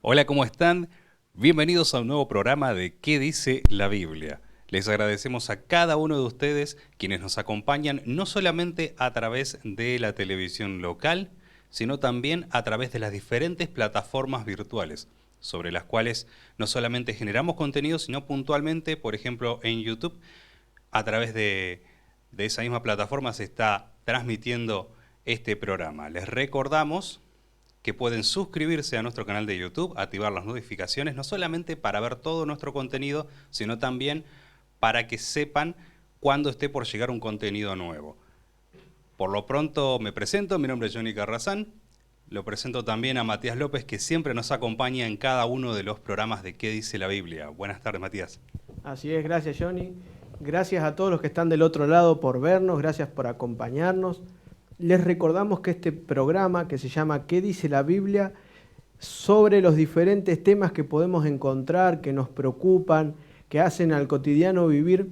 Hola, ¿cómo están? Bienvenidos a un nuevo programa de ¿Qué dice la Biblia? Les agradecemos a cada uno de ustedes quienes nos acompañan no solamente a través de la televisión local, sino también a través de las diferentes plataformas virtuales, sobre las cuales no solamente generamos contenido, sino puntualmente, por ejemplo, en YouTube, a través de esa misma plataforma se está transmitiendo este programa. Les recordamos que pueden suscribirse a nuestro canal de YouTube, activar las notificaciones, no solamente para ver todo nuestro contenido, sino también para que sepan cuándo esté por llegar un contenido nuevo. Por lo pronto me presento, mi nombre es Johnny Carrazán, lo presento también a Matías López, que siempre nos acompaña en cada uno de los programas de ¿Qué dice la Biblia? Buenas tardes, Matías. Así es, gracias Johnny. Gracias a todos los que están del otro lado por vernos, gracias por acompañarnos. Les recordamos que este programa que se llama ¿Qué dice la Biblia? Sobre los diferentes temas que podemos encontrar, que nos preocupan, que hacen al cotidiano vivir,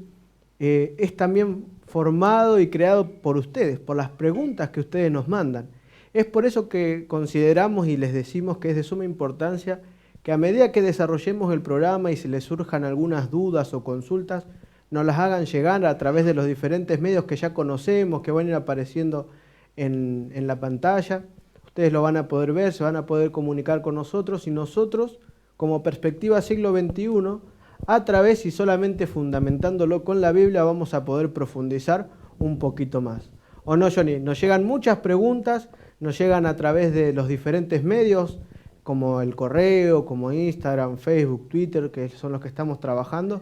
es también formado y creado por ustedes, por las preguntas que ustedes nos mandan. Es por eso que consideramos y les decimos que es de suma importancia que a medida que desarrollemos el programa y se les surjan algunas dudas o consultas, nos las hagan llegar a través de los diferentes medios que ya conocemos, que van a ir apareciendo en la pantalla. Ustedes lo van a poder ver, se van a poder comunicar con nosotros y nosotros, como Perspectiva Siglo XXI, a través y solamente fundamentándolo con la Biblia, vamos a poder profundizar un poquito más. ¿O no, Johnny? Nos llegan muchas preguntas, nos llegan a través de los diferentes medios, como el correo, como Instagram, Facebook, Twitter, que son los que estamos trabajando,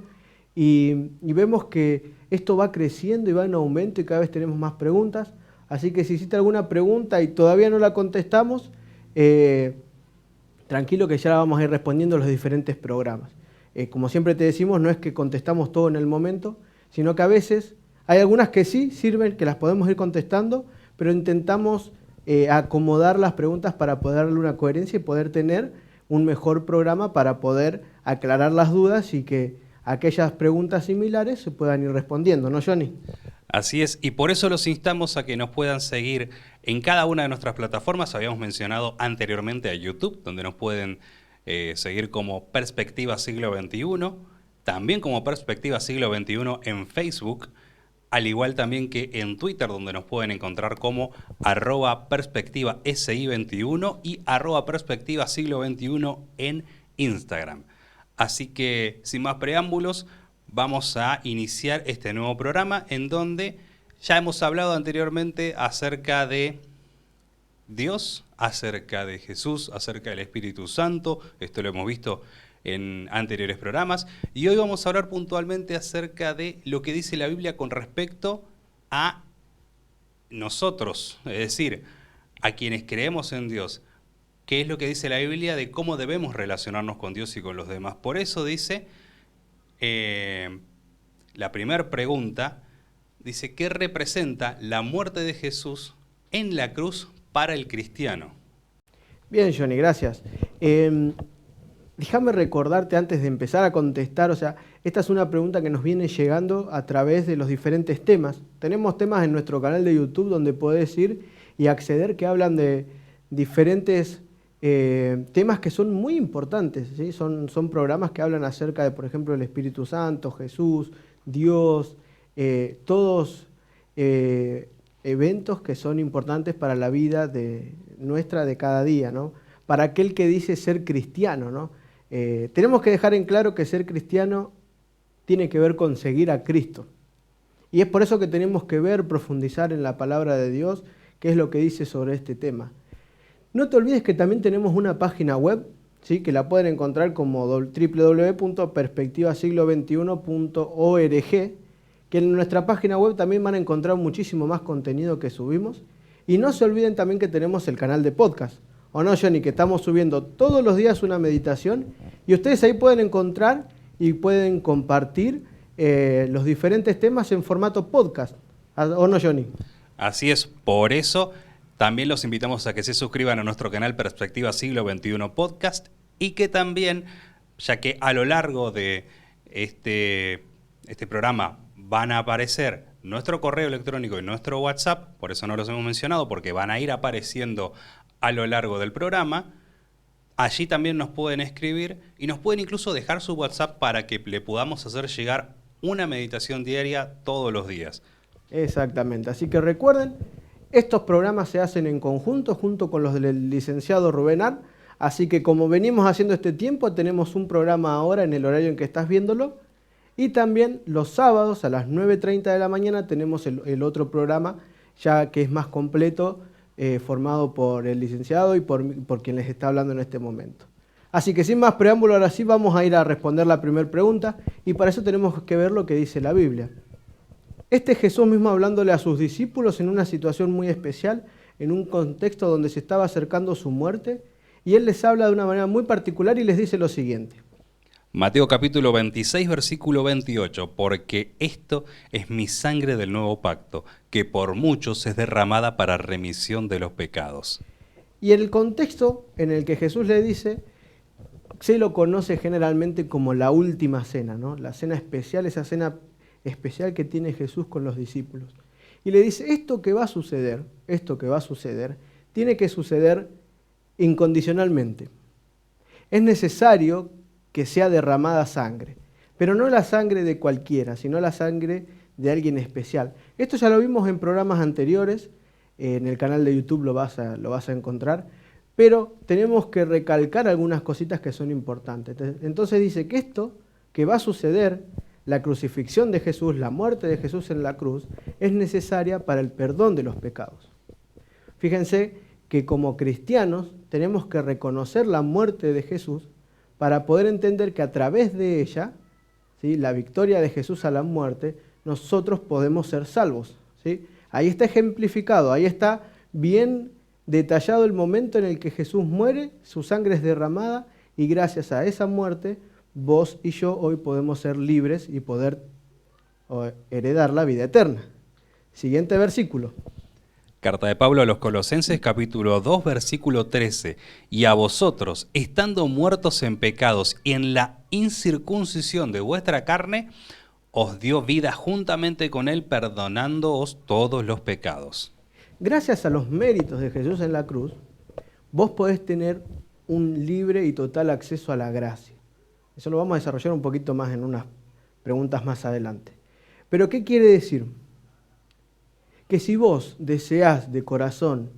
y vemos que esto va creciendo y va en aumento y cada vez tenemos más preguntas. Así que si hiciste alguna pregunta y todavía no la contestamos, tranquilo que ya la vamos a ir respondiendo en los diferentes programas. Como siempre te decimos, no es que contestamos todo en el momento, sino que a veces hay algunas que sí sirven, que las podemos ir contestando, pero intentamos acomodar las preguntas para poder darle una coherencia y poder tener un mejor programa para poder aclarar las dudas y que aquellas preguntas similares se puedan ir respondiendo, ¿no, Johnny? Así es, y por eso los instamos a que nos puedan seguir en cada una de nuestras plataformas. Habíamos mencionado anteriormente a YouTube, donde nos pueden seguir como Perspectiva Siglo XXI, también como Perspectiva Siglo XXI en Facebook, al igual también que en Twitter, donde nos pueden encontrar como @perspectivasi21 y @perspectiva siglo XXI en Instagram. Así que, sin más preámbulos, vamos a iniciar este nuevo programa en donde ya hemos hablado anteriormente acerca de Dios, acerca de Jesús, acerca del Espíritu Santo. Esto lo hemos visto en anteriores programas. Y hoy vamos a hablar puntualmente acerca de lo que dice la Biblia con respecto a nosotros, es decir, a quienes creemos en Dios. ¿Qué es lo que dice la Biblia de cómo debemos relacionarnos con Dios y con los demás? Por eso dice, la primera pregunta, dice, ¿qué representa la muerte de Jesús en la cruz para el cristiano? Bien, Johnny, gracias. Déjame recordarte antes de empezar a contestar, o sea, esta es una pregunta que nos viene llegando a través de los diferentes temas. Tenemos temas en nuestro canal de YouTube donde podés ir y acceder que hablan de diferentes temas que son muy importantes, ¿sí? Son programas que hablan acerca de, por ejemplo, el Espíritu Santo, Jesús, Dios, todos eventos que son importantes para la vida nuestra de cada día, ¿no? Para aquel que dice ser cristiano, ¿no? Tenemos que dejar en claro que ser cristiano tiene que ver con seguir a Cristo. Y es por eso que tenemos que profundizar en la palabra de Dios, qué es lo que dice sobre este tema. No te olvides que también tenemos una página web, ¿sí? Que la pueden encontrar como www.perspectivasiglo21.org, que en nuestra página web también van a encontrar muchísimo más contenido que subimos. Y no se olviden también que tenemos el canal de podcast. ¿O no, Johnny? Que estamos subiendo todos los días una meditación y ustedes ahí pueden encontrar y pueden compartir los diferentes temas en formato podcast. ¿O no, Johnny? Así es, por eso también los invitamos a que se suscriban a nuestro canal Perspectiva Siglo XXI Podcast y que también, ya que a lo largo de este programa van a aparecer nuestro correo electrónico y nuestro WhatsApp, por eso no los hemos mencionado, porque van a ir apareciendo a lo largo del programa, Allí también nos pueden escribir y nos pueden incluso dejar su WhatsApp para que le podamos hacer llegar una meditación diaria todos los días. Exactamente, así que recuerden, estos programas se hacen en conjunto junto con los del licenciado Rubén Ar, así que como venimos haciendo este tiempo, tenemos un programa ahora en el horario en que estás viéndolo, y también los sábados a las 9:30 de la mañana tenemos el otro programa, ya que es más completo, formado por el licenciado y por quien les está hablando en este momento. Así que sin más preámbulo, ahora sí vamos a ir a responder la primera pregunta, y para eso tenemos que ver lo que dice la Biblia. Este es Jesús mismo hablándole a sus discípulos en una situación muy especial, en un contexto donde se estaba acercando su muerte, y Él les habla de una manera muy particular y les dice lo siguiente. Mateo capítulo 26, versículo 28, porque esto es mi sangre del nuevo pacto, que por muchos es derramada para remisión de los pecados. Y el contexto en el que Jesús le dice, se lo conoce generalmente como la última cena, ¿no? La cena especial, esa cena especial que tiene Jesús con los discípulos. Y le dice, esto que va a suceder, tiene que suceder incondicionalmente. Es necesario que sea derramada sangre, pero no la sangre de cualquiera, sino la sangre de alguien especial. Esto ya lo vimos en programas anteriores, en el canal de YouTube lo vas a encontrar, pero tenemos que recalcar algunas cositas que son importantes. Entonces dice que esto que va a suceder, la crucifixión de Jesús, la muerte de Jesús en la cruz, es necesaria para el perdón de los pecados. Fíjense que como cristianos tenemos que reconocer la muerte de Jesús para poder entender que a través de ella, ¿sí?, la victoria de Jesús a la muerte, nosotros podemos ser salvos, ¿sí? Ahí está ejemplificado, ahí está bien detallado el momento en el que Jesús muere, su sangre es derramada y gracias a esa muerte vos y yo hoy podemos ser libres y poder heredar la vida eterna. Siguiente versículo. Carta de Pablo a los Colosenses, capítulo 2, versículo 13. Y a vosotros, estando muertos en pecados y en la incircuncisión de vuestra carne, os dio vida juntamente con él, perdonándoos todos los pecados. Gracias a los méritos de Jesús en la cruz, vos podés tener un libre y total acceso a la gracia. Eso lo vamos a desarrollar un poquito más en unas preguntas más adelante. Pero ¿qué quiere decir? Que si vos deseás de corazón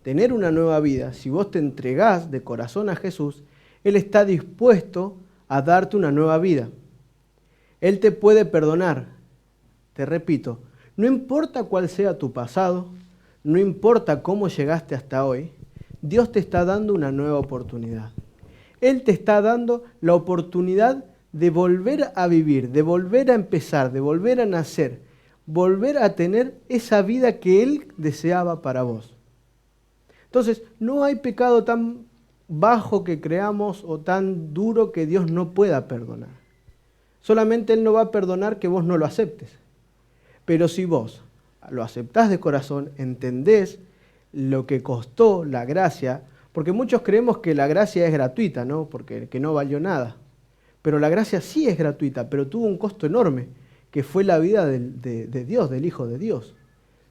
tener una nueva vida, si vos te entregás de corazón a Jesús, Él está dispuesto a darte una nueva vida. Él te puede perdonar. Te repito, no importa cuál sea tu pasado, no importa cómo llegaste hasta hoy, Dios te está dando una nueva oportunidad. Él te está dando la oportunidad de volver a vivir, de volver a empezar, de volver a nacer, volver a tener esa vida que Él deseaba para vos. Entonces, no hay pecado tan bajo que creamos o tan duro que Dios no pueda perdonar. Solamente Él no va a perdonar que vos no lo aceptes. Pero si vos lo aceptás de corazón, entendés lo que costó la gracia, porque muchos creemos que la gracia es gratuita, ¿no? Porque que no valió nada. Pero la gracia sí es gratuita, pero tuvo un costo enorme, que fue la vida de Dios, del Hijo de Dios.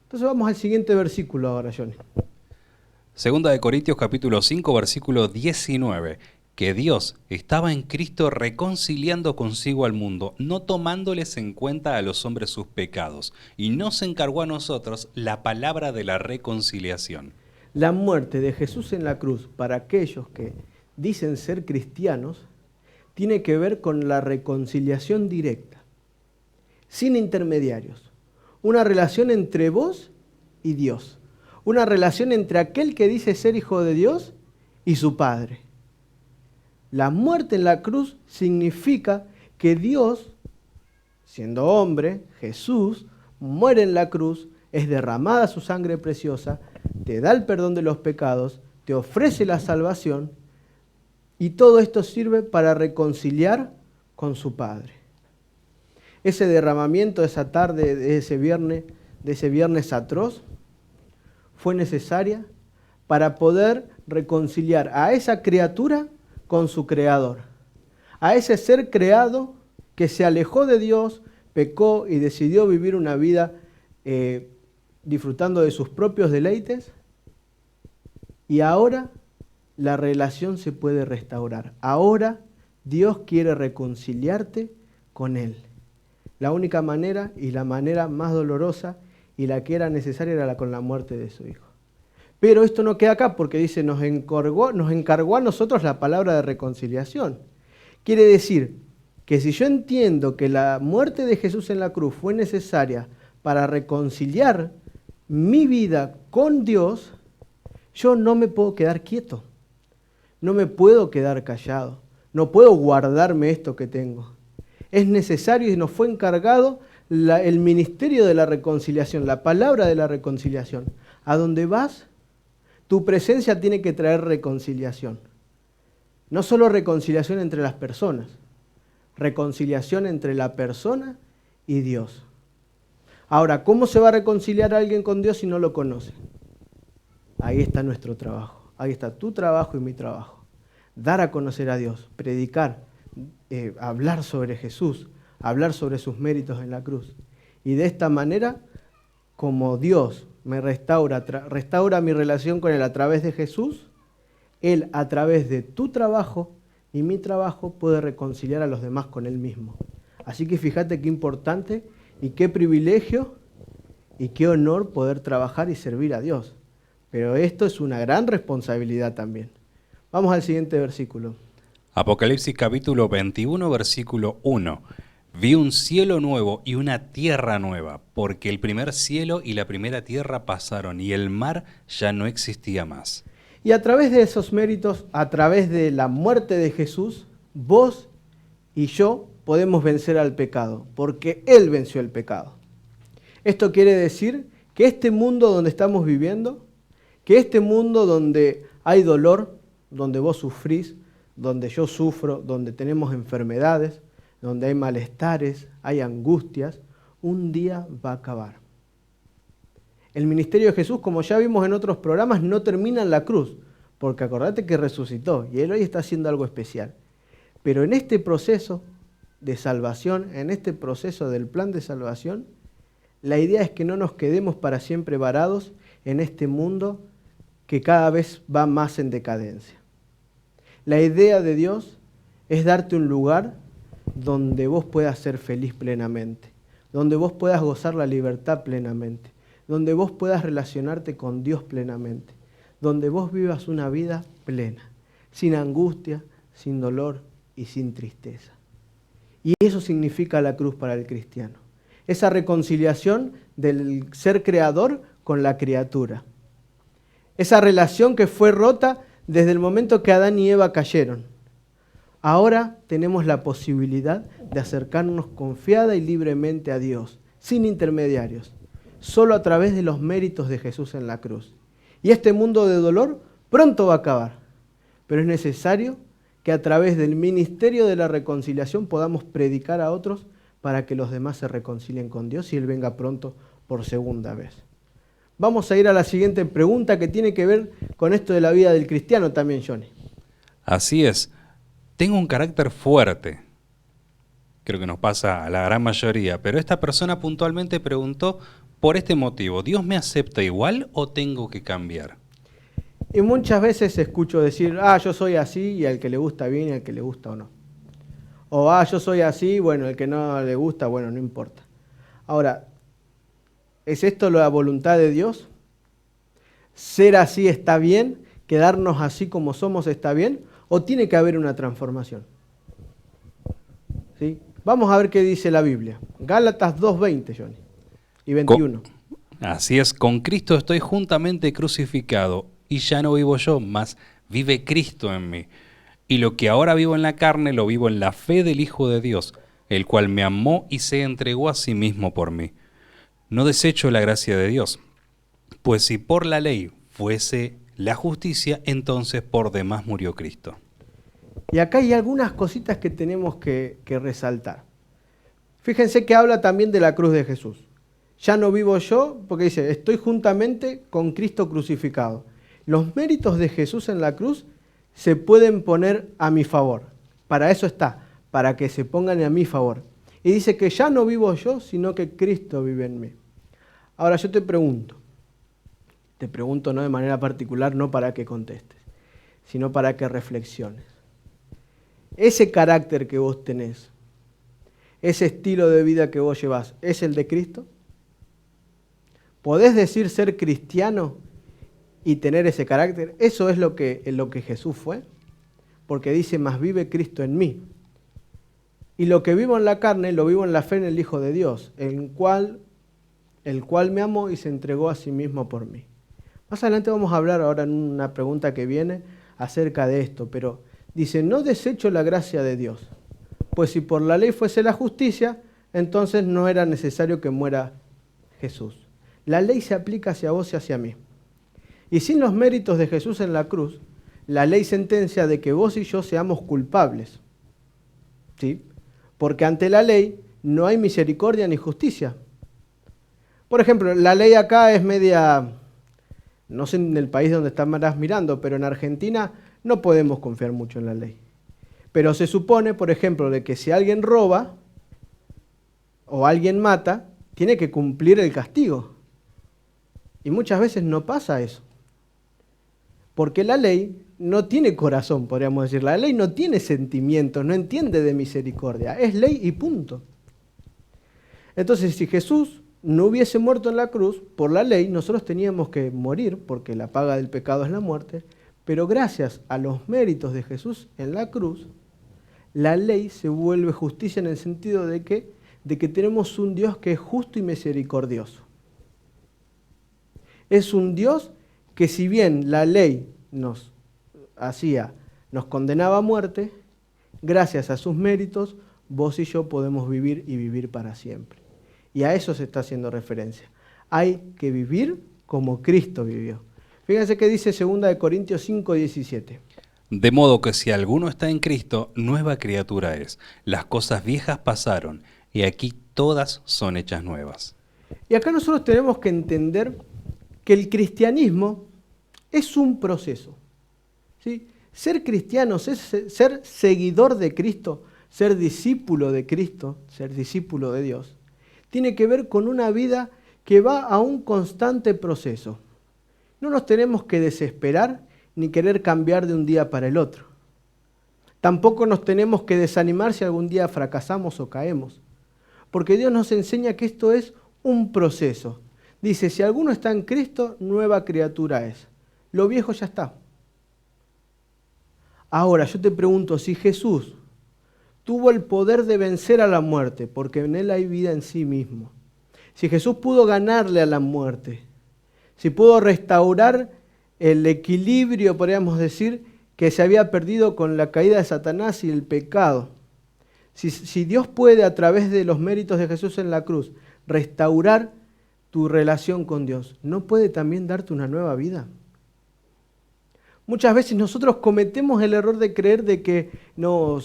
Entonces vamos al siguiente versículo ahora, Johnny. Segunda de Corintios capítulo 5, versículo 19. Que Dios estaba en Cristo reconciliando consigo al mundo, no tomándoles en cuenta a los hombres sus pecados, y nos encargó a nosotros la palabra de la reconciliación. La muerte de Jesús en la cruz para aquellos que dicen ser cristianos tiene que ver con la reconciliación directa, sin intermediarios. Una relación entre vos y Dios. Una relación entre aquel que dice ser hijo de Dios y su Padre. La muerte en la cruz significa que Dios, siendo hombre, Jesús, muere en la cruz, es derramada su sangre preciosa, te da el perdón de los pecados, te ofrece la salvación y todo esto sirve para reconciliar con su Padre. Ese derramamiento esa tarde de ese viernes atroz fue necesaria para poder reconciliar a esa criatura con su Creador, a ese ser creado que se alejó de Dios, pecó y decidió vivir una vida disfrutando de sus propios deleites, y ahora la relación se puede restaurar. Ahora Dios quiere reconciliarte con Él. La única manera y la manera más dolorosa y la que era necesaria era con la muerte de su Hijo. Pero esto no queda acá porque dice, nos encargó a nosotros la palabra de reconciliación. Quiere decir que si yo entiendo que la muerte de Jesús en la cruz fue necesaria para reconciliar mi vida con Dios, yo no me puedo quedar quieto, no me puedo quedar callado, no puedo guardarme esto que tengo. Es necesario y nos fue encargado el ministerio de la reconciliación, la palabra de la reconciliación. A donde vas, tu presencia tiene que traer reconciliación. No solo reconciliación entre las personas, reconciliación entre la persona y Dios. Ahora, ¿cómo se va a reconciliar a alguien con Dios si no lo conoce? Ahí está nuestro trabajo, ahí está tu trabajo y mi trabajo. Dar a conocer a Dios, predicar, hablar sobre Jesús, hablar sobre sus méritos en la cruz. Y de esta manera, como Dios me restaura mi relación con Él a través de Jesús, Él a través de tu trabajo y mi trabajo puede reconciliar a los demás con Él mismo. Así que fíjate qué importante y qué privilegio y qué honor poder trabajar y servir a Dios. Pero esto es una gran responsabilidad también. Vamos al siguiente versículo. Apocalipsis capítulo 21, versículo 1. Vi un cielo nuevo y una tierra nueva, porque el primer cielo y la primera tierra pasaron y el mar ya no existía más. Y a través de esos méritos, a través de la muerte de Jesús, vos y yo podemos vencer al pecado, porque Él venció el pecado. Esto quiere decir que este mundo donde estamos viviendo, que este mundo donde hay dolor, donde vos sufrís, donde yo sufro, donde tenemos enfermedades, donde hay malestares, hay angustias, un día va a acabar. El ministerio de Jesús, como ya vimos en otros programas, no termina en la cruz, porque acordate que resucitó y Él hoy está haciendo algo especial. Pero en este proceso de salvación, en este proceso del plan de salvación, la idea es que no nos quedemos para siempre varados en este mundo que cada vez va más en decadencia. La idea de Dios es darte un lugar donde vos puedas ser feliz plenamente, donde vos puedas gozar la libertad plenamente, donde vos puedas relacionarte con Dios plenamente, donde vos vivas una vida plena, sin angustia, sin dolor y sin tristeza. Y eso significa la cruz para el cristiano, esa reconciliación del ser creador con la criatura, esa relación que fue rota desde el momento que Adán y Eva cayeron. Ahora tenemos la posibilidad de acercarnos confiada y libremente a Dios, sin intermediarios, solo a través de los méritos de Jesús en la cruz. Y este mundo de dolor pronto va a acabar, pero es necesario que a través del ministerio de la reconciliación podamos predicar a otros para que los demás se reconcilien con Dios y Él venga pronto por segunda vez. Vamos a ir a la siguiente pregunta que tiene que ver con esto de la vida del cristiano también, Johnny. Así es. Tengo un carácter fuerte. Creo que nos pasa a la gran mayoría, pero esta persona puntualmente preguntó por este motivo, ¿Dios me acepta igual o tengo que cambiar? Y muchas veces escucho decir, yo soy así y al que le gusta bien y al que le gusta o no. O, yo soy así, bueno, el que no le gusta, bueno, no importa. Ahora, ¿es esto la voluntad de Dios? ¿Ser así está bien? ¿Quedarnos así como somos está bien? ¿O tiene que haber una transformación? ¿Sí? Vamos a ver qué dice la Biblia. Gálatas 2:20, Johnny, y 21. Así es, con Cristo estoy juntamente crucificado, y ya no vivo yo, mas vive Cristo en mí. Y lo que ahora vivo en la carne, lo vivo en la fe del Hijo de Dios, el cual me amó y se entregó a sí mismo por mí. No desecho la gracia de Dios, pues si por la ley fuese la justicia, entonces por demás murió Cristo. Y acá hay algunas cositas que tenemos que resaltar. Fíjense que habla también de la cruz de Jesús. Ya no vivo yo, porque dice, estoy juntamente con Cristo crucificado. Los méritos de Jesús en la cruz se pueden poner a mi favor. Para eso está, para que se pongan a mi favor. Y dice que ya no vivo yo, sino que Cristo vive en mí. Ahora yo te pregunto no de manera particular, no para que contestes. sino para que reflexiones. Ese carácter que vos tenés, ese estilo de vida que vos llevás, ¿es el de Cristo? ¿Podés decir ser cristiano y tener ese carácter? Eso es lo que Jesús fue, porque dice, más vive Cristo en mí. Y lo que vivo en la carne, lo vivo en la fe en el Hijo de Dios, el cual me amó y se entregó a sí mismo por mí. Más adelante vamos a hablar ahora en una pregunta que viene acerca de esto, pero dice, no desecho la gracia de Dios, pues si por la ley fuese la justicia, entonces no era necesario que muera Jesús. La ley se aplica hacia vos y hacia mí. Y sin los méritos de Jesús en la cruz, la ley sentencia de que vos y yo seamos culpables. ¿Sí? Porque ante la ley no hay misericordia ni justicia. Por ejemplo, la ley acá es media, no sé en el país donde estarás mirando, pero en Argentina no podemos confiar mucho en la ley. Pero se supone, por ejemplo, de que si alguien roba o alguien mata, tiene que cumplir el castigo. Y muchas veces no pasa eso. Porque la ley no tiene corazón, podríamos decir. La ley no tiene sentimientos, no entiende de misericordia. Es ley y punto. Entonces, si Jesús no hubiese muerto en la cruz, por la ley, nosotros teníamos que morir, porque la paga del pecado es la muerte. Pero gracias a los méritos de Jesús en la cruz, la ley se vuelve justicia en el sentido de que tenemos un Dios que es justo y misericordioso. Es un Dios que si bien la ley nos condenaba a muerte, gracias a sus méritos, vos y yo podemos vivir y vivir para siempre. Y a eso se está haciendo referencia. Hay que vivir como Cristo vivió. Fíjense que dice 2 Corintios 5:17. De modo que si alguno está en Cristo, nueva criatura es. Las cosas viejas pasaron, y aquí todas son hechas nuevas. Y acá nosotros tenemos que entender que el cristianismo es un proceso. ¿Sí? Ser cristiano, ser seguidor de Cristo, ser discípulo de Cristo, ser discípulo de Dios, tiene que ver con una vida que va a un constante proceso. No nos tenemos que desesperar ni querer cambiar de un día para el otro. Tampoco nos tenemos que desanimar si algún día fracasamos o caemos, porque Dios nos enseña que esto es un proceso. Dice, si alguno está en Cristo, nueva criatura es. Lo viejo ya está. Ahora, yo te pregunto, si Jesús tuvo el poder de vencer a la muerte, porque en Él hay vida en sí mismo, si Jesús pudo ganarle a la muerte, si pudo restaurar el equilibrio, podríamos decir, que se había perdido con la caída de Satanás y el pecado, si Dios puede, a través de los méritos de Jesús en la cruz, restaurar tu relación con Dios, ¿no puede también darte una nueva vida? Muchas veces nosotros cometemos el error de creer de que no,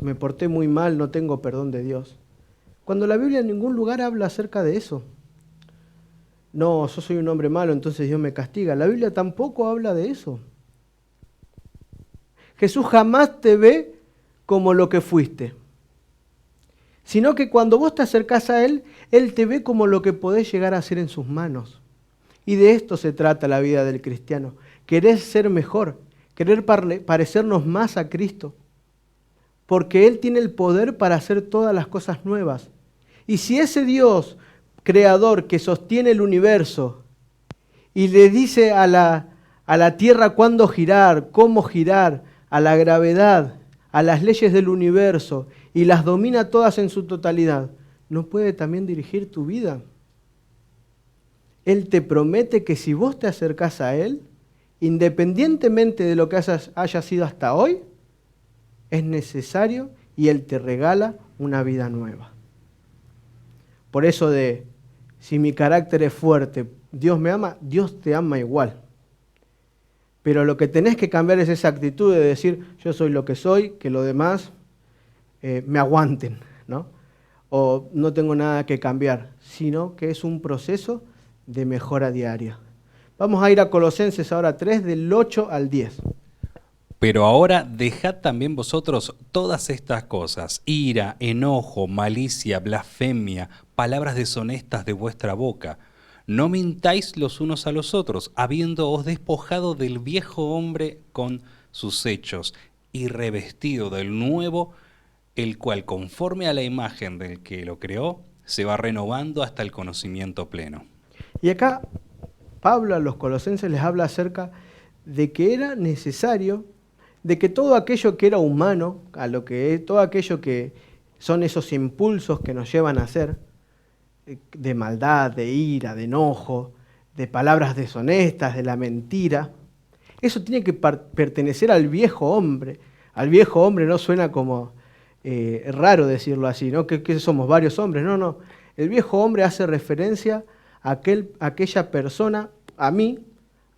me porté muy mal, no tengo perdón de Dios. Cuando la Biblia en ningún lugar habla acerca de eso. No, yo soy un hombre malo, entonces Dios me castiga. La Biblia tampoco habla de eso. Jesús jamás te ve como lo que fuiste, sino que cuando vos te acercás a Él, Él te ve como lo que podés llegar a ser en sus manos. Y de esto se trata la vida del cristiano. Querer ser mejor, querer parecernos más a Cristo, porque Él tiene el poder para hacer todas las cosas nuevas. Y si ese Dios creador que sostiene el universo y le dice a la tierra cuándo girar, cómo girar, a la gravedad, a las leyes del universo, y las domina todas en su totalidad, ¿no puede también dirigir tu vida? Él te promete que si vos te acercás a Él, independientemente de lo que haya sido hasta hoy, es necesario y Él te regala una vida nueva. Por eso si mi carácter es fuerte, Dios me ama, Dios te ama igual. Pero lo que tenés que cambiar es esa actitud de decir, yo soy lo que soy, que los demás me aguanten, ¿no? O no tengo nada que cambiar, sino que es un proceso de mejora diaria. Vamos a ir a Colosenses ahora 3, del 8 al 10. Pero ahora dejad también vosotros todas estas cosas, ira, enojo, malicia, blasfemia, palabras deshonestas de vuestra boca. No mintáis los unos a los otros, habiéndoos despojado del viejo hombre con sus hechos, y revestido del nuevo, el cual conforme a la imagen del que lo creó, se va renovando hasta el conocimiento pleno. Y acá Pablo a los colosenses les habla acerca de que era necesario, de que todo aquello que era humano, todo aquello que son esos impulsos que nos llevan a hacer, de maldad, de ira, de enojo, de palabras deshonestas, de la mentira, eso tiene que pertenecer al viejo hombre. Al viejo hombre no suena como raro decirlo así, ¿no? Que somos varios hombres. No. El viejo hombre hace referencia a aquella persona, a mí,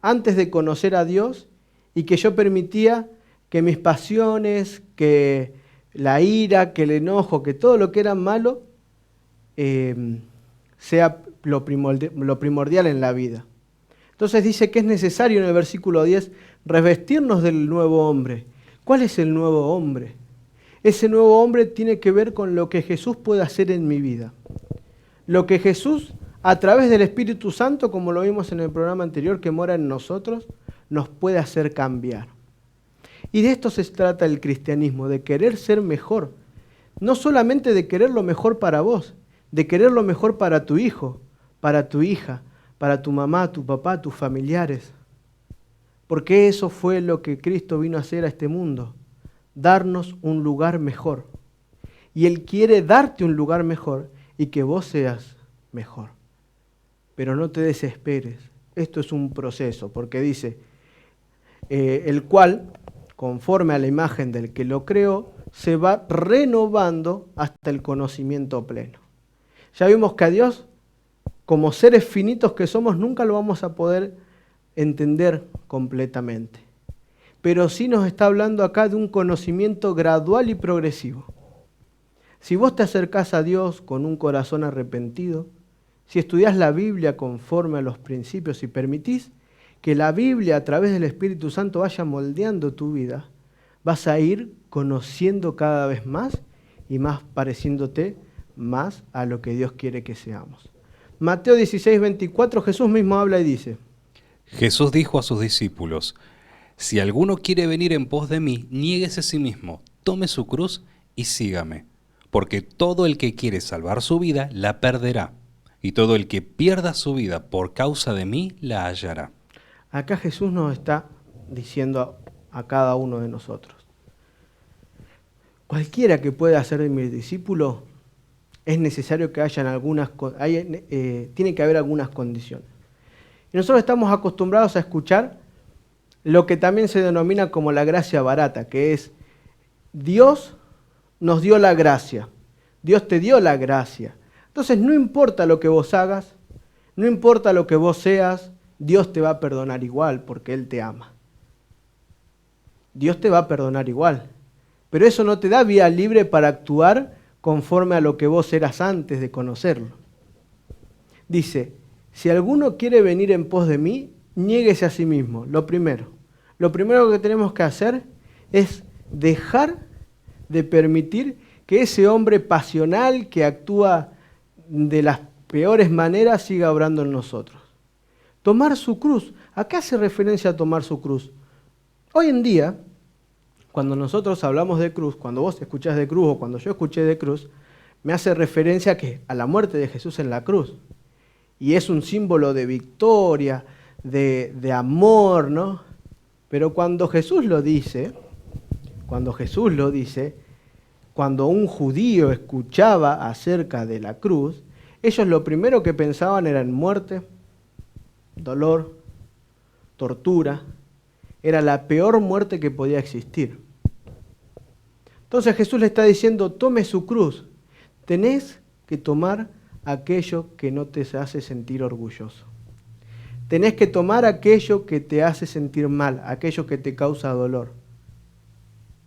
antes de conocer a Dios, y que yo permitía que mis pasiones, que la ira, que el enojo, que todo lo que era malo, sea lo primordial en la vida. Entonces dice que es necesario en el versículo 10 revestirnos del nuevo hombre. ¿Cuál es el nuevo hombre? Ese nuevo hombre tiene que ver con lo que Jesús puede hacer en mi vida. Lo que Jesús, a través del Espíritu Santo, como lo vimos en el programa anterior, que mora en nosotros, nos puede hacer cambiar. Y de esto se trata el cristianismo, de querer ser mejor. No solamente de querer lo mejor para vos, de querer lo mejor para tu hijo, para tu hija, para tu mamá, tu papá, tus familiares. Porque eso fue lo que Cristo vino a hacer a este mundo, darnos un lugar mejor. Y Él quiere darte un lugar mejor y que vos seas mejor. Pero no te desesperes, esto es un proceso, porque dice, el cual, conforme a la imagen del que lo creó, se va renovando hasta el conocimiento pleno. Ya vimos que a Dios, como seres finitos que somos, nunca lo vamos a poder entender completamente. Pero sí nos está hablando acá de un conocimiento gradual y progresivo. Si vos te acercás a Dios con un corazón arrepentido, si estudiás la Biblia conforme a los principios y permitís que la Biblia a través del Espíritu Santo vaya moldeando tu vida, vas a ir conociendo cada vez más y más pareciéndote más a lo que Dios quiere que seamos. Mateo 16, 24, Jesús mismo habla y dice: Jesús dijo a sus discípulos, si alguno quiere venir en pos de mí, niéguese a sí mismo, tome su cruz y sígame. Porque todo el que quiere salvar su vida, la perderá. Y todo el que pierda su vida por causa de mí, la hallará. Acá Jesús nos está diciendo a cada uno de nosotros: cualquiera que pueda ser mi discípulo, es necesario que tiene que haber algunas condiciones. Y nosotros estamos acostumbrados a escuchar lo que también se denomina como la gracia barata, que es Dios nos dio la gracia, Dios te dio la gracia. Entonces no importa lo que vos hagas, no importa lo que vos seas, Dios te va a perdonar igual porque Él te ama. Dios te va a perdonar igual, pero eso no te da vía libre para actuar conforme a lo que vos eras antes de conocerlo. Dice, si alguno quiere venir en pos de mí, niéguese a sí mismo. Lo primero que tenemos que hacer es dejar de permitir que ese hombre pasional que actúa de las peores maneras siga obrando en nosotros. Tomar su cruz. ¿A qué hace referencia a tomar su cruz? Hoy en día, cuando nosotros hablamos de cruz, cuando vos escuchás de cruz o cuando yo escuché de cruz, me hace referencia a la muerte de Jesús en la cruz. Y es un símbolo de victoria, de amor, ¿no? Pero cuando Jesús lo dice, cuando un judío escuchaba acerca de la cruz, ellos lo primero que pensaban era en muerte, dolor, tortura. Era la peor muerte que podía existir. Entonces Jesús le está diciendo, tome su cruz. Tenés que tomar aquello que no te hace sentir orgulloso. Tenés que tomar aquello que te hace sentir mal, aquello que te causa dolor,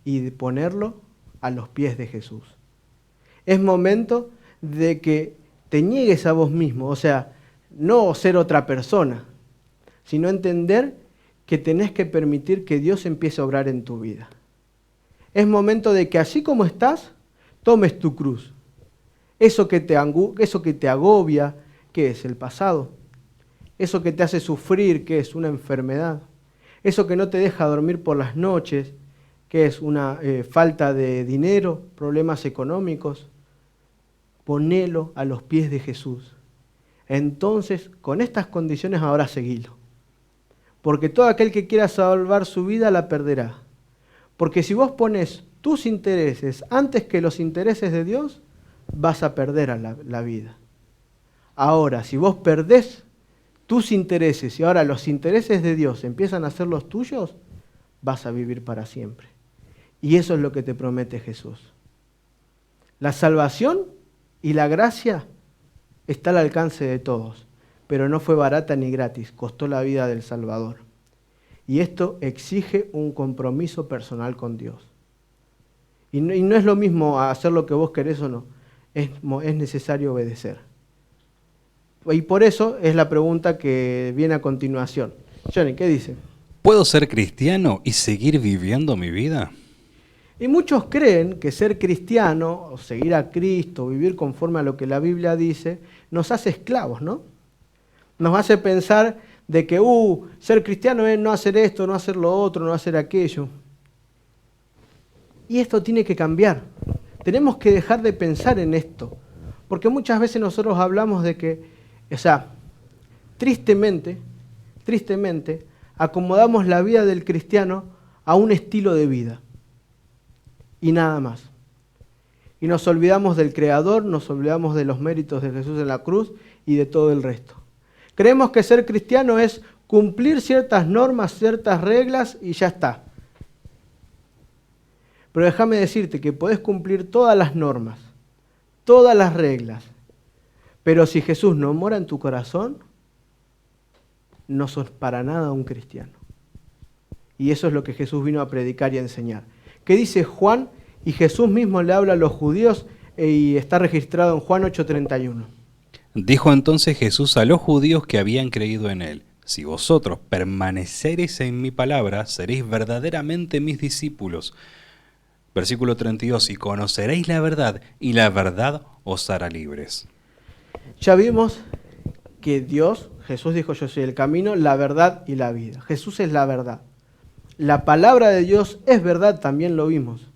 y ponerlo a los pies de Jesús. Es momento de que te niegues a vos mismo, o sea, no ser otra persona, sino entender que tenés que permitir que Dios empiece a obrar en tu vida. Es momento de que así como estás, tomes tu cruz. Eso que te agobia, ¿qué es? El pasado. Eso que te hace sufrir, ¿qué es? Una enfermedad. Eso que no te deja dormir por las noches, ¿qué es? Una falta de dinero, problemas económicos. Ponelo a los pies de Jesús. Entonces, con estas condiciones ahora seguilo. Porque todo aquel que quiera salvar su vida la perderá. Porque si vos pones tus intereses antes que los intereses de Dios, vas a perder a la vida. Ahora, si vos perdés tus intereses y ahora los intereses de Dios empiezan a ser los tuyos, vas a vivir para siempre. Y eso es lo que te promete Jesús. La salvación y la gracia está al alcance de todos, pero no fue barata ni gratis, costó la vida del Salvador. Y esto exige un compromiso personal con Dios. Y no es lo mismo hacer lo que vos querés o no, es necesario obedecer. Y por eso es la pregunta que viene a continuación. Johnny, ¿qué dice? ¿Puedo ser cristiano y seguir viviendo mi vida? Y muchos creen que ser cristiano, o seguir a Cristo, vivir conforme a lo que la Biblia dice, nos hace esclavos, ¿no? Nos hace pensar de que, ser cristiano es no hacer esto, no hacer lo otro, no hacer aquello. Y esto tiene que cambiar. Tenemos que dejar de pensar en esto. Porque muchas veces nosotros hablamos de que, tristemente, acomodamos la vida del cristiano a un estilo de vida. Y nada más. Y nos olvidamos del Creador, nos olvidamos de los méritos de Jesús en la cruz y de todo el resto. Creemos que ser cristiano es cumplir ciertas normas, ciertas reglas y ya está. Pero déjame decirte que podés cumplir todas las normas, todas las reglas, pero si Jesús no mora en tu corazón, no sos para nada un cristiano. Y eso es lo que Jesús vino a predicar y a enseñar. ¿Qué dice Juan? Y Jesús mismo le habla a los judíos y está registrado en Juan 8:31. Dijo entonces Jesús a los judíos que habían creído en él: si vosotros permanecereis en mi palabra, seréis verdaderamente mis discípulos. Versículo 32, y conoceréis la verdad, y la verdad os hará libres. Ya vimos que Dios, Jesús dijo, yo soy el camino, la verdad y la vida. Jesús es la verdad. La palabra de Dios es verdad, también lo vimos.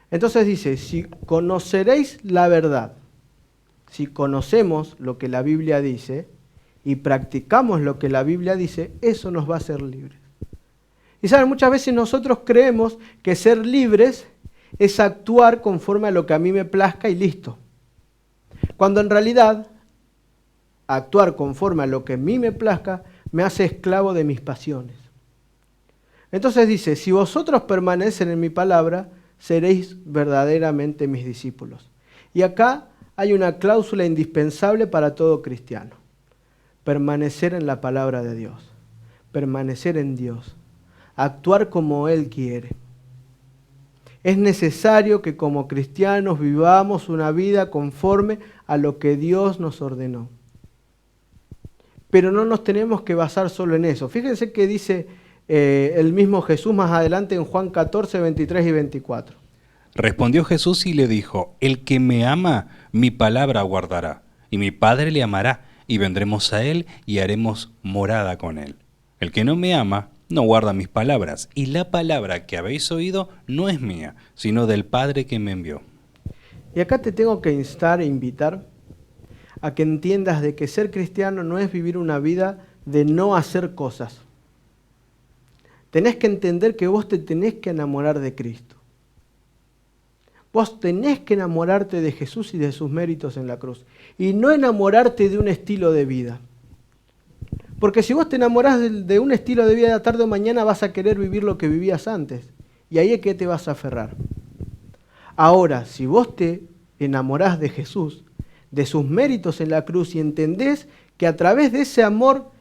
Entonces dice, si conoceréis la verdad, si conocemos lo que la Biblia dice y practicamos lo que la Biblia dice, eso nos va a hacer libres. Y saben, muchas veces nosotros creemos que ser libres es actuar conforme a lo que a mí me plazca y listo. Cuando en realidad, actuar conforme a lo que a mí me plazca me hace esclavo de mis pasiones. Entonces dice, si vosotros permanecen en mi palabra, seréis verdaderamente mis discípulos. Y acá hay una cláusula indispensable para todo cristiano. Permanecer en la palabra de Dios. Permanecer en Dios. Actuar como Él quiere. Es necesario que como cristianos vivamos una vida conforme a lo que Dios nos ordenó. Pero no nos tenemos que basar solo en eso. Fíjense que dice el mismo Jesús más adelante en Juan 14, 23 y 24. Respondió Jesús y le dijo: el que me ama, mi palabra guardará, y mi Padre le amará, y vendremos a él y haremos morada con él. El que no me ama, no guarda mis palabras, y la palabra que habéis oído no es mía, sino del Padre que me envió. Y acá te tengo que instar e invitar a que entiendas de que ser cristiano no es vivir una vida de no hacer cosas. Tenés que entender que vos te tenés que enamorar de Cristo. Vos tenés que enamorarte de Jesús y de sus méritos en la cruz. Y no enamorarte de un estilo de vida. Porque si vos te enamorás de un estilo de vida, tarde o mañana vas a querer vivir lo que vivías antes. Y ahí es que te vas a aferrar. Ahora, si vos te enamorás de Jesús, de sus méritos en la cruz, y entendés que a través de ese amor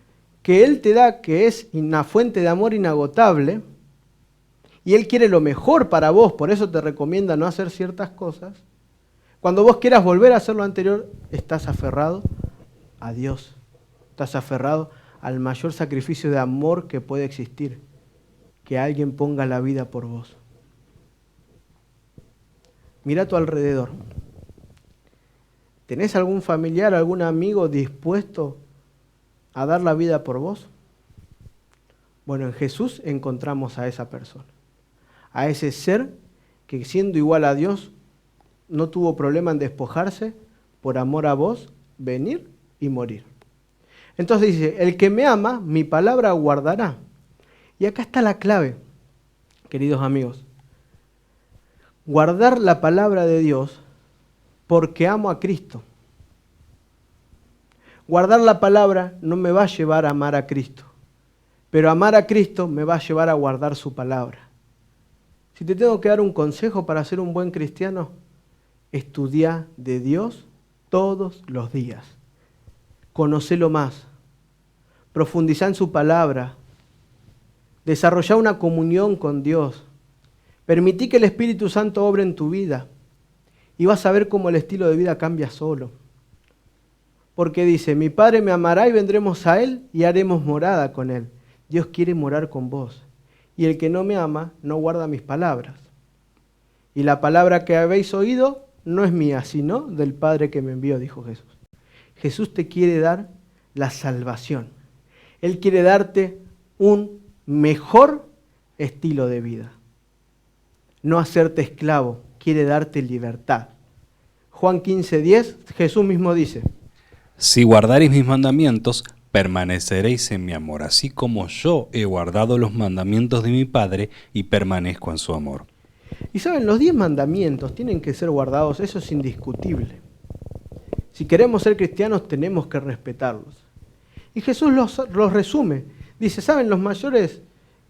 que Él te da, que es una fuente de amor inagotable, y Él quiere lo mejor para vos, por eso te recomienda no hacer ciertas cosas, cuando vos quieras volver a hacer lo anterior, estás aferrado a Dios, estás aferrado al mayor sacrificio de amor que puede existir, que alguien ponga la vida por vos. Mira a tu alrededor. ¿Tenés algún familiar, algún amigo dispuesto a dar la vida por vos? Bueno, en Jesús encontramos a esa persona, a ese ser que siendo igual a Dios no tuvo problema en despojarse por amor a vos, venir y morir. Entonces dice, el que me ama, mi palabra guardará. Y acá está la clave, queridos amigos. Guardar la palabra de Dios porque amo a Cristo. Guardar la palabra no me va a llevar a amar a Cristo, pero amar a Cristo me va a llevar a guardar su palabra. Si te tengo que dar un consejo para ser un buen cristiano, estudia de Dios todos los días. Conocelo más. Profundizá en su palabra. Desarrollá una comunión con Dios. Permití que el Espíritu Santo obre en tu vida. Y vas a ver cómo el estilo de vida cambia solo. Porque dice, mi Padre me amará y vendremos a Él y haremos morada con Él. Dios quiere morar con vos. Y el que no me ama no guarda mis palabras. Y la palabra que habéis oído no es mía, sino del Padre que me envió, dijo Jesús. Jesús te quiere dar la salvación. Él quiere darte un mejor estilo de vida. No hacerte esclavo, quiere darte libertad. Juan 15:10, Jesús mismo dice, si guardaréis mis mandamientos, permaneceréis en mi amor, así como yo he guardado los mandamientos de mi Padre y permanezco en su amor. Y saben, los 10 mandamientos tienen que ser guardados, eso es indiscutible. Si queremos ser cristianos tenemos que respetarlos. Y Jesús los resume. Dice, ¿saben los mayores?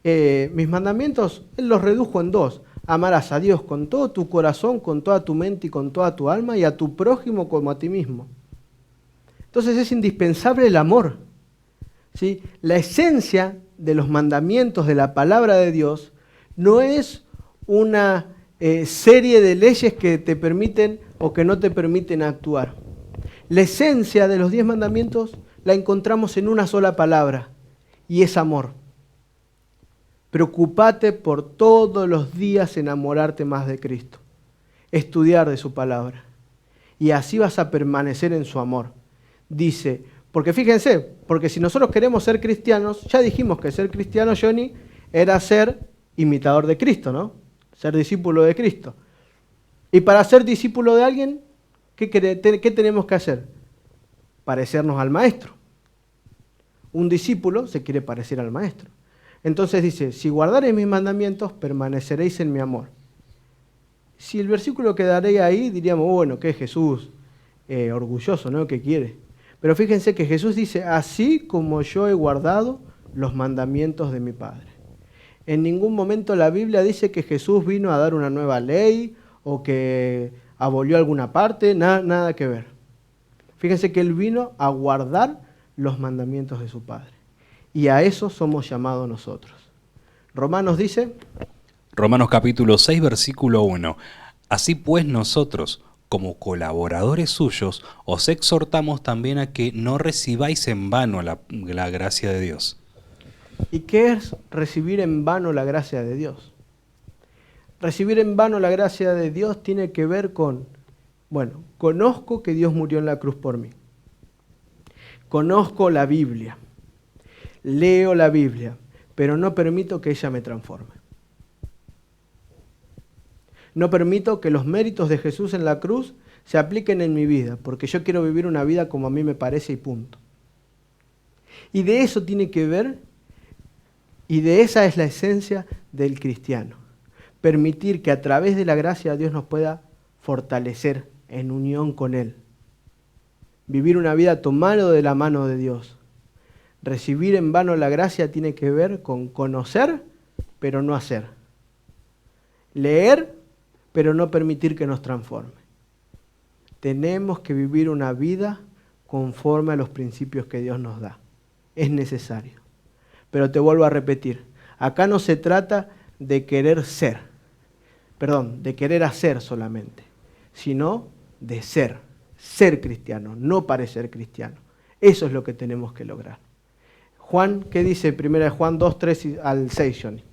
Mis mandamientos, Él los redujo en 2. Amarás a Dios con todo tu corazón, con toda tu mente y con toda tu alma, y a tu prójimo como a ti mismo. Entonces es indispensable el amor. ¿Sí? La esencia de los mandamientos de la palabra de Dios no es una serie de leyes que te permiten o que no te permiten actuar. La esencia de los 10 mandamientos la encontramos en una sola palabra, y es amor. Preocúpate por todos los días enamorarte más de Cristo, estudiar de su palabra, y así vas a permanecer en su amor. Dice, porque fíjense, porque si nosotros queremos ser cristianos, ya dijimos que ser cristiano, Johnny, era ser imitador de Cristo, ¿no? Ser discípulo de Cristo. Y para ser discípulo de alguien, ¿qué tenemos que hacer? Parecernos al maestro. Un discípulo se quiere parecer al maestro. Entonces dice, si guardaréis mis mandamientos, permaneceréis en mi amor. Si el versículo quedaría ahí, diríamos, bueno, que es Jesús orgulloso, ¿no? ¿Qué quiere? Pero fíjense que Jesús dice, así como yo he guardado los mandamientos de mi Padre. En ningún momento la Biblia dice que Jesús vino a dar una nueva ley o que abolió alguna parte, nada que ver. Fíjense que Él vino a guardar los mandamientos de su Padre. Y a eso somos llamados nosotros. Romanos dice... Romanos capítulo 6, versículo 1. Así pues nosotros, como colaboradores suyos, os exhortamos también a que no recibáis en vano la gracia de Dios. ¿Y qué es recibir en vano la gracia de Dios? Recibir en vano la gracia de Dios tiene que ver con, bueno, conozco que Dios murió en la cruz por mí. Conozco la Biblia. Leo la Biblia, pero no permito que ella me transforme. No permito que los méritos de Jesús en la cruz se apliquen en mi vida, porque yo quiero vivir una vida como a mí me parece y punto. Y de eso tiene que ver, y de esa es la esencia del cristiano. Permitir que a través de la gracia Dios nos pueda fortalecer en unión con Él. Vivir una vida tomado de la mano de Dios. Recibir en vano la gracia tiene que ver con conocer, pero no hacer. Leer, pero no permitir que nos transforme. Tenemos que vivir una vida conforme a los principios que Dios nos da. Es necesario. Pero te vuelvo a repetir, acá no se trata de querer ser, de querer hacer solamente, sino de ser cristiano, no parecer cristiano. Eso es lo que tenemos que lograr. Juan, ¿qué dice 1 Juan 2, 3 al 6, Johnny?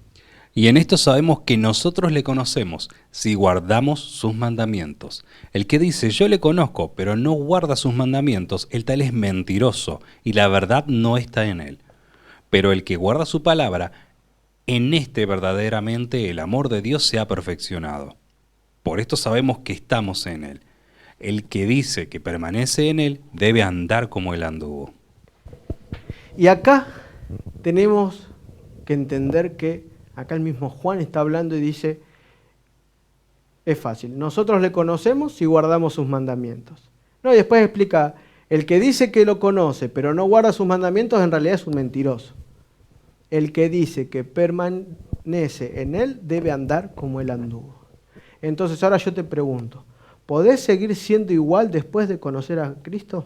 Y en esto sabemos que nosotros le conocemos, si guardamos sus mandamientos. El que dice, yo le conozco, pero no guarda sus mandamientos, el tal es mentiroso, y la verdad no está en él. Pero el que guarda su palabra, en este verdaderamente el amor de Dios se ha perfeccionado. Por esto sabemos que estamos en él. El que dice que permanece en él, debe andar como él anduvo. Y acá tenemos que entender que acá el mismo Juan está hablando y dice, es fácil, nosotros le conocemos si guardamos sus mandamientos. No, y después explica, el que dice que lo conoce pero no guarda sus mandamientos en realidad es un mentiroso. El que dice que permanece en él debe andar como él anduvo. Entonces ahora yo te pregunto, ¿podés seguir siendo igual después de conocer a Cristo?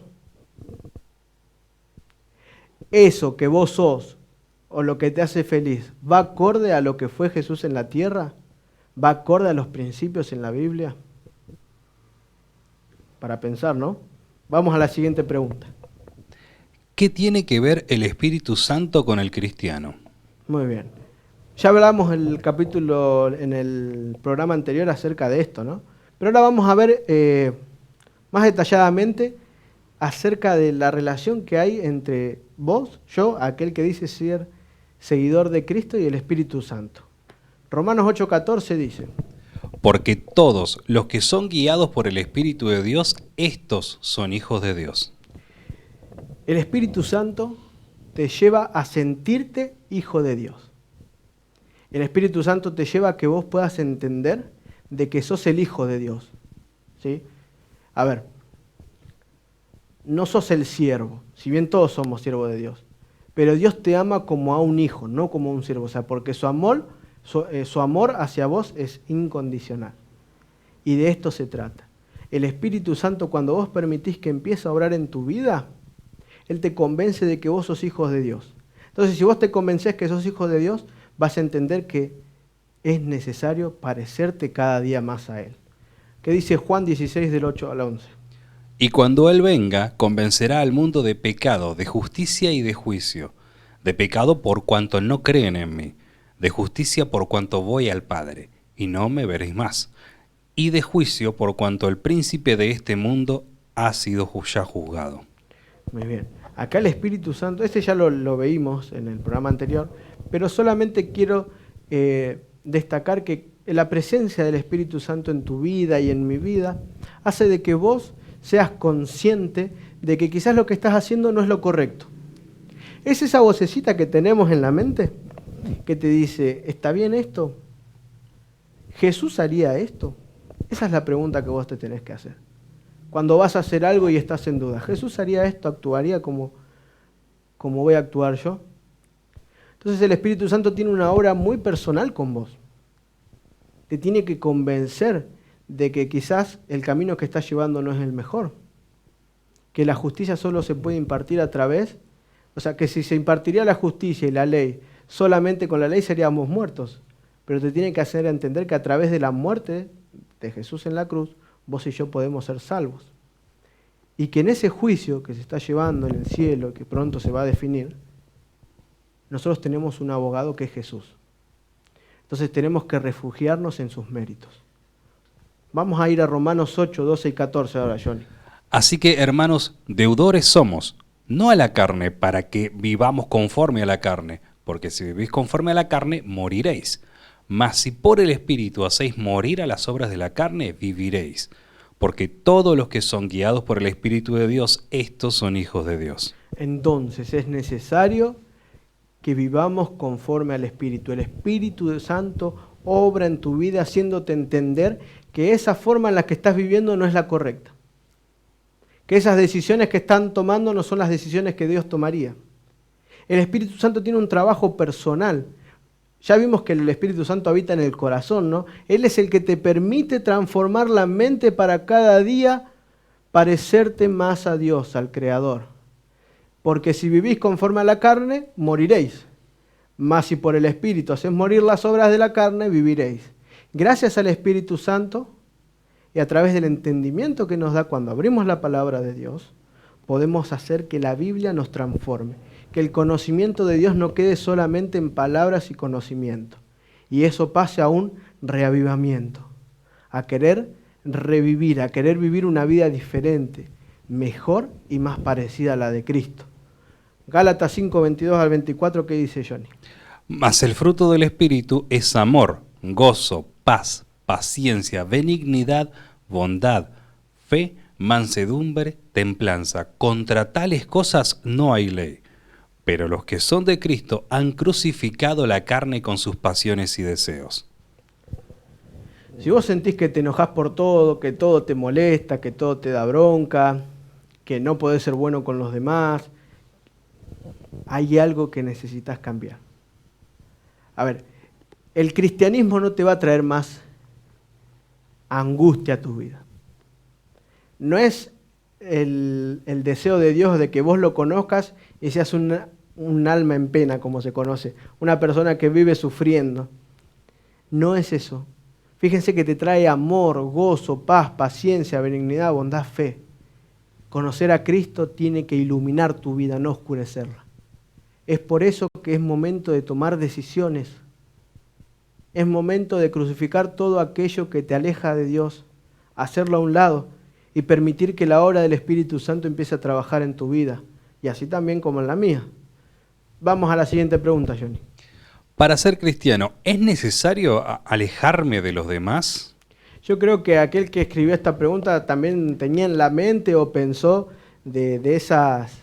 Eso que vos sos o lo que te hace feliz, ¿va acorde a lo que fue Jesús en la tierra? ¿Va acorde a los principios en la Biblia? Para pensar, ¿no? Vamos a la siguiente pregunta. ¿Qué tiene que ver el Espíritu Santo con el cristiano? Muy bien. Ya hablamos en el capítulo, en el programa anterior acerca de esto, ¿no? Pero ahora vamos a ver más detalladamente acerca de la relación que hay entre vos, yo, aquel que dice ser seguidor de Cristo, y el Espíritu Santo. Romanos 8:14 dice, Porque todos los que son guiados por el Espíritu de Dios, estos son hijos de Dios. el Espíritu Santo te lleva a sentirte hijo de Dios. El Espíritu Santo te lleva a que vos puedas entender de que sos el hijo de Dios. ¿Sí? A ver, no sos el siervo, si bien todos somos siervos de Dios, pero Dios te ama como a un hijo, no como a un siervo, o sea, porque su amor hacia vos es incondicional. Y de esto se trata. El Espíritu Santo, cuando vos permitís que empiece a obrar en tu vida, Él te convence de que vos sos hijos de Dios. Entonces, si vos te convencés que sos hijo de Dios, vas a entender que es necesario parecerte cada día más a Él. ¿Qué dice Juan 16 del 8 al 11? Y cuando Él venga, convencerá al mundo de pecado, de justicia y de juicio. De pecado por cuanto no creen en mí, de justicia por cuanto voy al Padre, y no me veréis más, y de juicio por cuanto el príncipe de este mundo ha sido ya juzgado. Muy bien. Acá el Espíritu Santo, este ya lo veímos en el programa anterior, pero solamente quiero destacar que la presencia del Espíritu Santo en tu vida y en mi vida hace de que vos seas consciente de que quizás lo que estás haciendo no es lo correcto. Es esa vocecita que tenemos en la mente que te dice, ¿está bien esto? ¿Jesús haría esto? Esa es la pregunta que vos te tenés que hacer. Cuando vas a hacer algo y estás en duda, ¿Jesús haría esto? ¿Actuaría como voy a actuar yo? Entonces el Espíritu Santo tiene una obra muy personal con vos. Te tiene que convencer de que quizás el camino que estás llevando no es el mejor. Que la justicia solo se puede impartir a través, o sea, que si se impartiría la justicia y la ley, solamente con la ley seríamos muertos. Pero te tiene que hacer entender que a través de la muerte de Jesús en la cruz, vos y yo podemos ser salvos. Y que en ese juicio que se está llevando en el cielo, que pronto se va a definir, nosotros tenemos un abogado que es Jesús. Entonces tenemos que refugiarnos en sus méritos. Vamos a ir a Romanos 8, 12 y 14 ahora, Johnny. Así que, hermanos, deudores somos, no a la carne, para que vivamos conforme a la carne, porque si vivís conforme a la carne, moriréis. Mas si por el Espíritu hacéis morir a las obras de la carne, viviréis. Porque todos los que son guiados por el Espíritu de Dios, estos son hijos de Dios. Entonces es necesario que vivamos conforme al Espíritu. El Espíritu Santo obra en tu vida haciéndote entender que esa forma en la que estás viviendo no es la correcta. Que esas decisiones que están tomando no son las decisiones que Dios tomaría. El Espíritu Santo tiene un trabajo personal. Ya vimos que el Espíritu Santo habita en el corazón, ¿no? Él es el que te permite transformar la mente para cada día parecerte más a Dios, al Creador. Porque si vivís conforme a la carne, moriréis. Mas si por el Espíritu hacés morir las obras de la carne, viviréis. Gracias al Espíritu Santo y a través del entendimiento que nos da cuando abrimos la palabra de Dios, podemos hacer que la Biblia nos transforme. Que el conocimiento de Dios no quede solamente en palabras y conocimiento. y eso pase a un reavivamiento, a querer revivir, a querer vivir una vida diferente, mejor y más parecida a la de Cristo. Gálatas 5, 22 al 24, ¿qué dice Johnny? Mas el fruto del Espíritu es amor, gozo, paz, paciencia, benignidad, bondad, fe, mansedumbre, templanza. Contra tales cosas no hay ley. Pero los que son de Cristo han crucificado la carne con sus pasiones y deseos. Si vos sentís que te enojás por todo, que todo te molesta, que todo te da bronca, que no podés ser bueno con los demás, hay algo que necesitas cambiar. A ver, el cristianismo no te va a traer más angustia a tu vida. No es el deseo de Dios de que vos lo conozcas y seas un alma en pena, como se conoce, una persona que vive sufriendo. No es eso. Fíjense que te trae amor, gozo, paz, paciencia, benignidad, bondad, fe. Conocer a Cristo tiene que iluminar tu vida, no oscurecerla. Es por eso que es momento de tomar decisiones. Es momento de crucificar todo aquello que te aleja de Dios, hacerlo a un lado y permitir que la obra del Espíritu Santo empiece a trabajar en tu vida, y así también como en la mía. Vamos a la siguiente pregunta, Johnny. Para ser cristiano, ¿es necesario alejarme de los demás? Yo creo que aquel que escribió esta pregunta también tenía en la mente o pensó de esas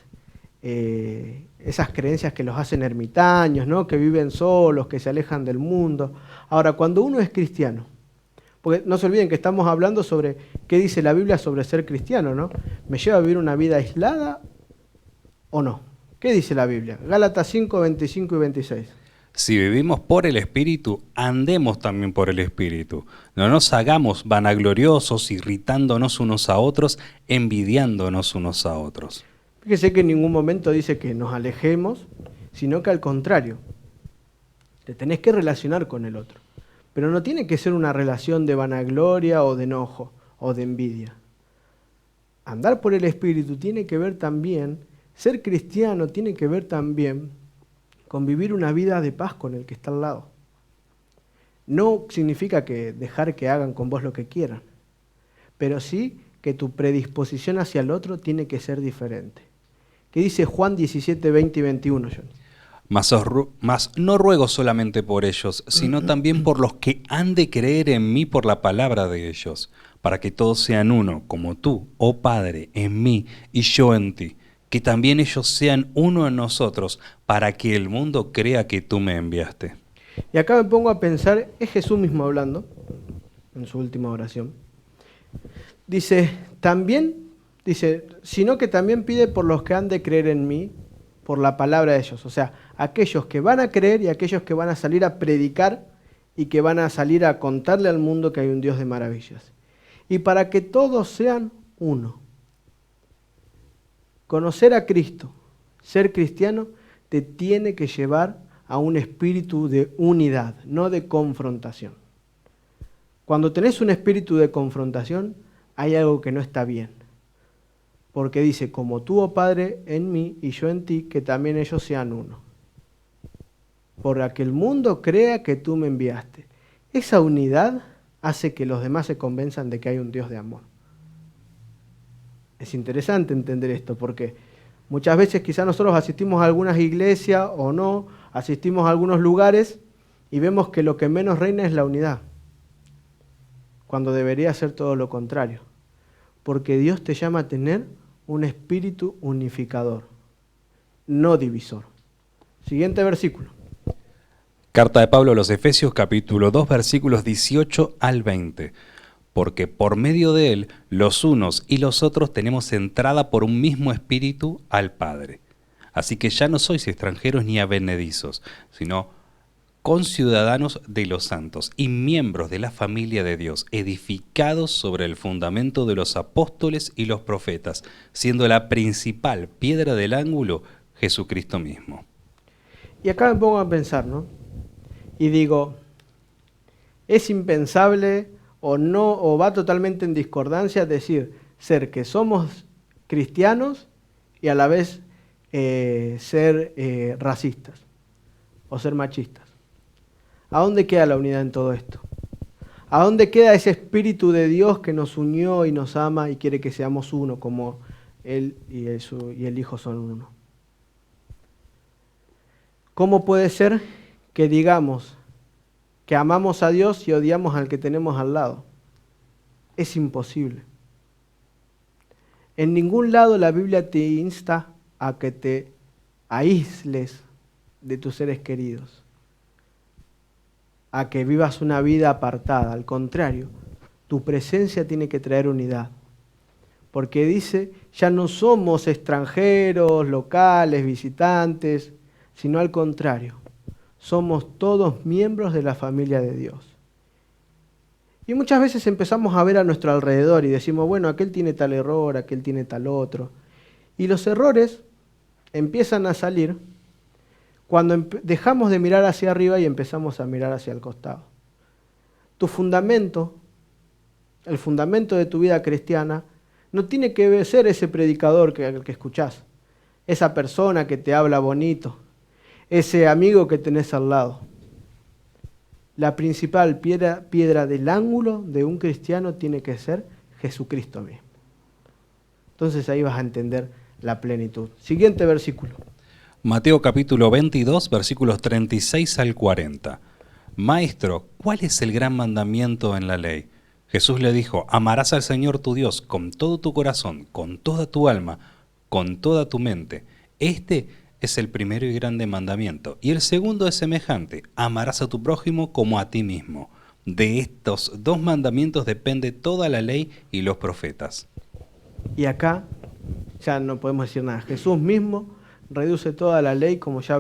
creencias que los hacen ermitaños, ¿no? Que viven solos, que se alejan del mundo. Ahora, cuando uno es cristiano, porque no se olviden que estamos hablando sobre qué dice la Biblia sobre ser cristiano, ¿no? ¿Me lleva a vivir una vida aislada o no? ¿Qué dice la Biblia? Gálatas 5, 25 y 26. Si vivimos por el Espíritu, andemos también por el Espíritu. No nos hagamos vanagloriosos, irritándonos unos a otros, envidiándonos unos a otros. Fíjese que en ningún momento dice que nos alejemos, sino que al contrario, te tenés que relacionar con el otro. Pero no tiene que ser una relación de vanagloria o de enojo o de envidia. Andar por el Espíritu tiene que ver también, ser cristiano tiene que ver también con vivir una vida de paz con el que está al lado. No significa que dejar que hagan con vos lo que quieran, pero sí que tu predisposición hacia el otro tiene que ser diferente. ¿Qué dice Juan 17, 20 y 21, Johnny? Mas no ruego solamente por ellos, sino también por los que han de creer en mí por la palabra de ellos, para que todos sean uno, como tú, oh Padre, en mí y yo en ti, que también ellos sean uno en nosotros, para que el mundo crea que tú me enviaste. Y acá me pongo a pensar, es Jesús mismo hablando, en su última oración. Dice, sino que también pide por los que han de creer en mí, por la palabra de ellos. O sea, aquellos que van a creer y aquellos que van a salir a predicar y que van a salir a contarle al mundo que hay un Dios de maravillas. Y para que todos sean uno. Conocer a Cristo, ser cristiano, te tiene que llevar a un espíritu de unidad, no de confrontación. Cuando tenés un espíritu de confrontación, hay algo que no está bien. Porque dice, como tú, oh Padre, en mí y yo en ti, que también ellos sean uno. Para que el mundo crea que tú me enviaste. Esa unidad hace que los demás se convenzan de que hay un Dios de amor. Es interesante entender esto, porque muchas veces quizás nosotros asistimos a algunas iglesias o no, asistimos a algunos lugares y vemos que lo que menos reina es la unidad, cuando debería ser todo lo contrario. Porque Dios te llama a tener un espíritu unificador, no divisor. Siguiente versículo. Carta de Pablo a los Efesios, capítulo 2, versículos 18 al 20. Porque por medio de él, los unos y los otros tenemos entrada por un mismo espíritu al Padre. Así que ya no sois extranjeros ni advenedizos, sino conciudadanos de los santos y miembros de la familia de Dios, edificados sobre el fundamento de los apóstoles y los profetas, siendo la principal piedra del ángulo Jesucristo mismo. Y acá me pongo a pensar, ¿no? Y digo, es impensable o no, o va totalmente en discordancia decir ser que somos cristianos y a la vez ser racistas o ser machistas. ¿A dónde queda la unidad en todo esto? ¿A dónde queda ese Espíritu de Dios que nos unió y nos ama y quiere que seamos uno como Él y el Hijo son uno? ¿Cómo puede ser que digamos que amamos a Dios y odiamos al que tenemos al lado? Es imposible. En ningún lado la Biblia te insta a que te aísles de tus seres queridos, a que vivas una vida apartada. Al contrario, tu presencia tiene que traer unidad. Porque dice, ya no somos extranjeros, locales, visitantes, sino al contrario, somos todos miembros de la familia de Dios. Y muchas veces empezamos a ver a nuestro alrededor y decimos, bueno, aquel tiene tal error, aquel tiene tal otro. Y los errores empiezan a salir cuando dejamos de mirar hacia arriba y empezamos a mirar hacia el costado. Tu fundamento, el fundamento de tu vida cristiana, no tiene que ser ese predicador que escuchás, esa persona que te habla bonito, ese amigo que tenés al lado. La principal piedra del ángulo de un cristiano tiene que ser Jesucristo mismo. Entonces ahí vas a entender la plenitud. Siguiente versículo. Mateo capítulo 22, versículos 36 al 40. Maestro, ¿cuál es el gran mandamiento en la ley? Jesús le dijo, amarás al Señor tu Dios con todo tu corazón, con toda tu alma, con toda tu mente. Este es el primero y grande mandamiento. Y el segundo es semejante, amarás a tu prójimo como a ti mismo. De estos dos mandamientos depende toda la ley y los profetas. Y acá ya no podemos decir nada. Jesús mismo reduce toda la ley, como ya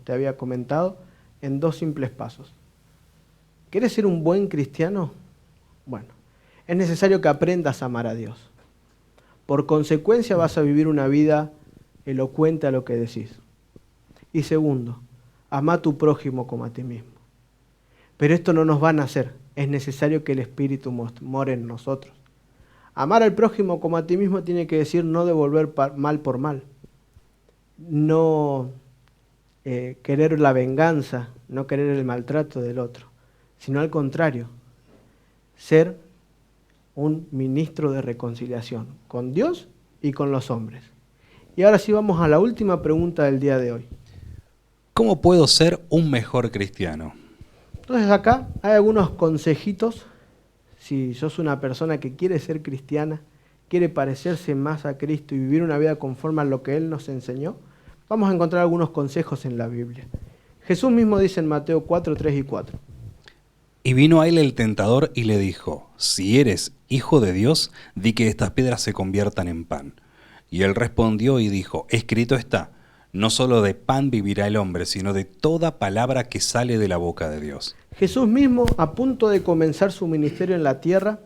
te había comentado, en dos simples pasos. ¿Quieres ser un buen cristiano? Bueno, es necesario que aprendas a amar a Dios. Por consecuencia vas a vivir una vida elocuente a lo que decís. Y segundo, ama a tu prójimo como a ti mismo. Pero esto no nos va a nacer, es necesario que el Espíritu more en nosotros. Amar al prójimo como a ti mismo tiene que decir no devolver mal por mal, no querer la venganza, no querer el maltrato del otro, sino al contrario, ser un ministro de reconciliación con Dios y con los hombres. Y ahora sí vamos a la última pregunta del día de hoy. ¿Cómo puedo ser un mejor cristiano? Entonces acá hay algunos consejitos. Si sos una persona que quiere ser cristiana, quiere parecerse más a Cristo y vivir una vida conforme a lo que Él nos enseñó, vamos a encontrar algunos consejos en la Biblia. Jesús mismo dice en Mateo 4, 3 y 4. Y vino a él el tentador y le dijo, si eres hijo de Dios, di que estas piedras se conviertan en pan. Y él respondió y dijo, escrito está, no solo de pan vivirá el hombre, sino de toda palabra que sale de la boca de Dios. Jesús mismo, a punto de comenzar su ministerio en la tierra,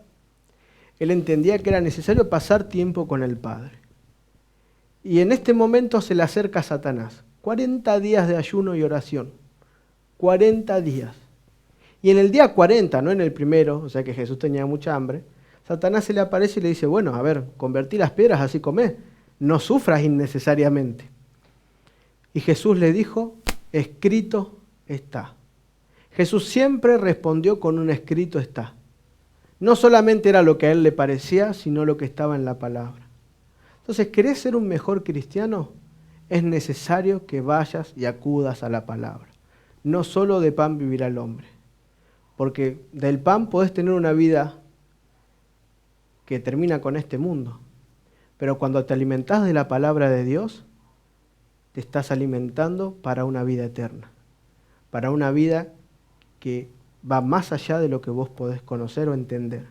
él entendía que era necesario pasar tiempo con el Padre. Y en este momento se le acerca a Satanás. 40 días de ayuno y oración. 40 días. Y en el día 40, no en el primero, o sea que Jesús tenía mucha hambre, Satanás se le aparece y le dice, bueno, a ver, convertí las piedras, así comés, no sufras innecesariamente. Y Jesús le dijo, escrito está. Jesús siempre respondió con un escrito está. No solamente era lo que a él le parecía, sino lo que estaba en la palabra. Entonces, ¿querés ser un mejor cristiano? Es necesario que vayas y acudas a la palabra. No solo de pan vivirá el hombre. Porque del pan podés tener una vida que termina con este mundo. Pero cuando te alimentás de la palabra de Dios, te estás alimentando para una vida eterna. Para una vida que va más allá de lo que vos podés conocer o entender.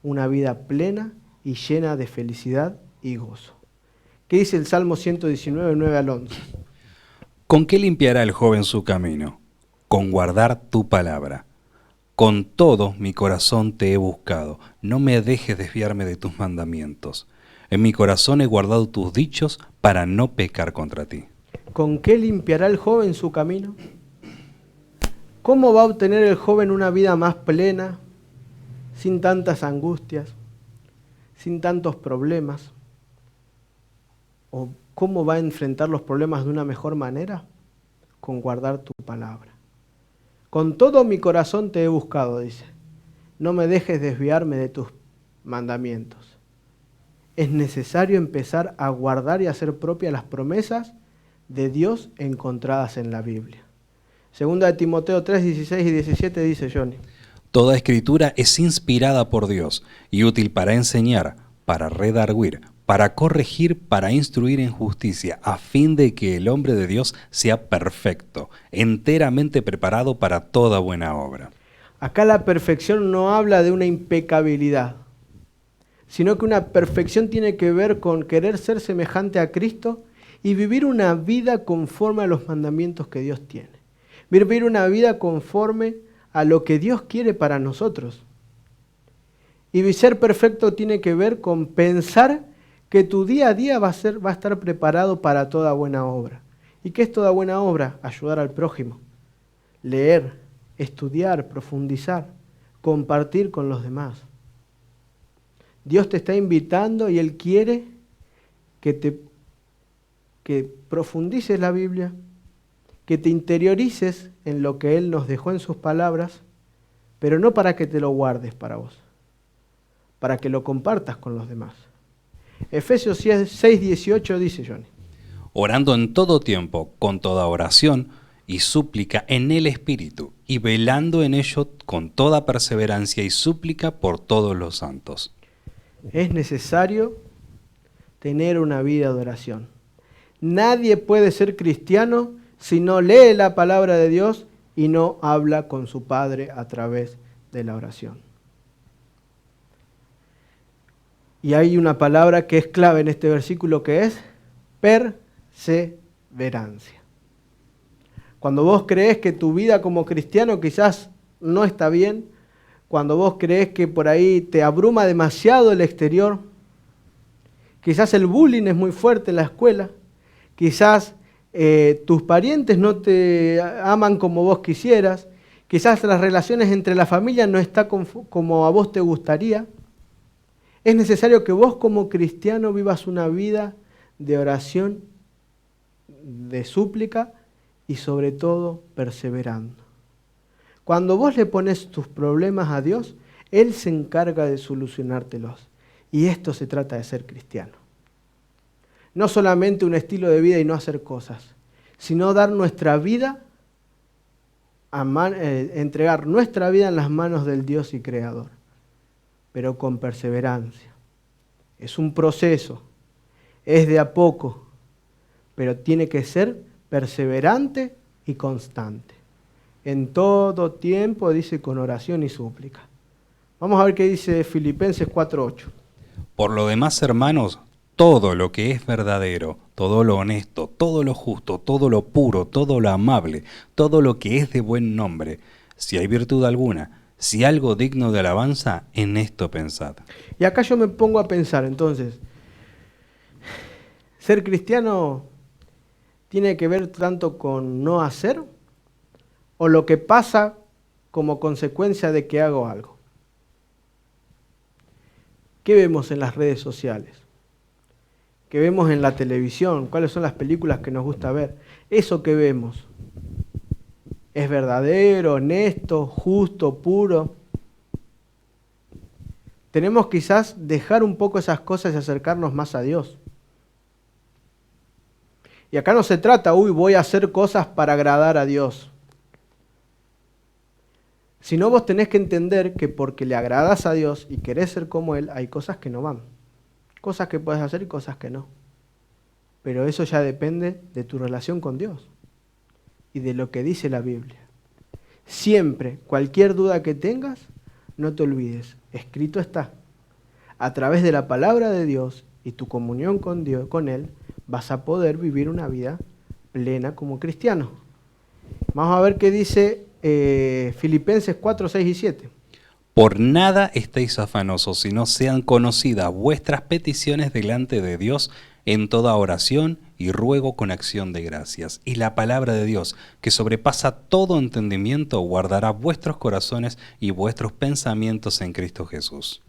Una vida plena y llena de felicidad y gozo. ¿Qué dice el Salmo 119, 9 al 11? ¿Con qué limpiará el joven su camino? Con guardar tu palabra. Con todo mi corazón te he buscado, no me dejes desviarme de tus mandamientos. En mi corazón he guardado tus dichos para no pecar contra ti. ¿Con qué limpiará el joven su camino? ¿Cómo va a obtener el joven una vida más plena, sin tantas angustias, sin tantos problemas? ¿O cómo va a enfrentar los problemas de una mejor manera? Con guardar tu palabra. Con todo mi corazón te he buscado, dice. No me dejes desviarme de tus mandamientos. Es necesario empezar a guardar y hacer propias las promesas de Dios encontradas en la Biblia. Segunda de Timoteo 3, 16 y 17 dice Johnny. Toda escritura es inspirada por Dios y útil para enseñar, para redarguir, para corregir, para instruir en justicia, a fin de que el hombre de Dios sea perfecto, enteramente preparado para toda buena obra. Acá la perfección no habla de una impecabilidad, sino que una perfección tiene que ver con querer ser semejante a Cristo y vivir una vida conforme a los mandamientos que Dios tiene. Vivir una vida conforme a lo que Dios quiere para nosotros. Y ser perfecto tiene que ver con pensar que tu día a día va a estar preparado para toda buena obra. ¿Y qué es toda buena obra? Ayudar al prójimo, leer, estudiar, profundizar, compartir con los demás. Dios te está invitando y Él quiere que profundices la Biblia, que te interiorices en lo que Él nos dejó en sus palabras, pero no para que te lo guardes para vos, para que lo compartas con los demás. Efesios 6, 18 dice Johnny. Orando en todo tiempo, con toda oración y súplica en el Espíritu, y velando en ello con toda perseverancia y súplica por todos los santos. Es necesario tener una vida de oración. Nadie puede ser cristiano si no lee la palabra de Dios y no habla con su Padre a través de la oración. Y hay una palabra que es clave en este versículo que es perseverancia. Cuando vos crees que tu vida como cristiano quizás no está bien, cuando vos crees que por ahí te abruma demasiado el exterior, quizás el bullying es muy fuerte en la escuela, quizás tus parientes no te aman como vos quisieras, quizás las relaciones entre la familia no están como a vos te gustaría. Es necesario que vos como cristiano vivas una vida de oración, de súplica y sobre todo perseverando. Cuando vos le pones tus problemas a Dios, Él se encarga de solucionártelos. Y esto se trata de ser cristiano. No solamente un estilo de vida y no hacer cosas, sino dar nuestra vida, entregar nuestra vida en las manos del Dios y Creador, pero con perseverancia. Es un proceso, es de a poco, pero tiene que ser perseverante y constante. En todo tiempo, dice, con oración y súplica. Vamos a ver qué dice Filipenses 4:8. Por lo demás, hermanos, todo lo que es verdadero, todo lo honesto, todo lo justo, todo lo puro, todo lo amable, todo lo que es de buen nombre, si hay virtud alguna, si algo digno de alabanza, en esto pensad. Y acá yo me pongo a pensar, entonces, ser cristiano tiene que ver tanto con no hacer o lo que pasa como consecuencia de que hago algo. ¿Qué vemos en las redes sociales? ¿Qué vemos en la televisión? ¿Cuáles son las películas que nos gusta ver? Eso que vemos, ¿es verdadero, honesto, justo, puro? Tenemos quizás dejar un poco esas cosas y acercarnos más a Dios. Y acá no se trata, voy a hacer cosas para agradar a Dios. Sino vos tenés que entender que porque le agradas a Dios y querés ser como Él, hay cosas que no van. Cosas que puedes hacer y cosas que no. Pero eso ya depende de tu relación con Dios y de lo que dice la Biblia. Siempre, cualquier duda que tengas, no te olvides, escrito está. A través de la palabra de Dios y tu comunión con Dios, con Él, vas a poder vivir una vida plena como cristiano. Vamos a ver qué dice Filipenses 4, 6 y 7. Por nada estéis afanosos, sino sean conocidas vuestras peticiones delante de Dios en toda oración y ruego con acción de gracias. Y la palabra de Dios, que sobrepasa todo entendimiento, guardará vuestros corazones y vuestros pensamientos en Cristo Jesús.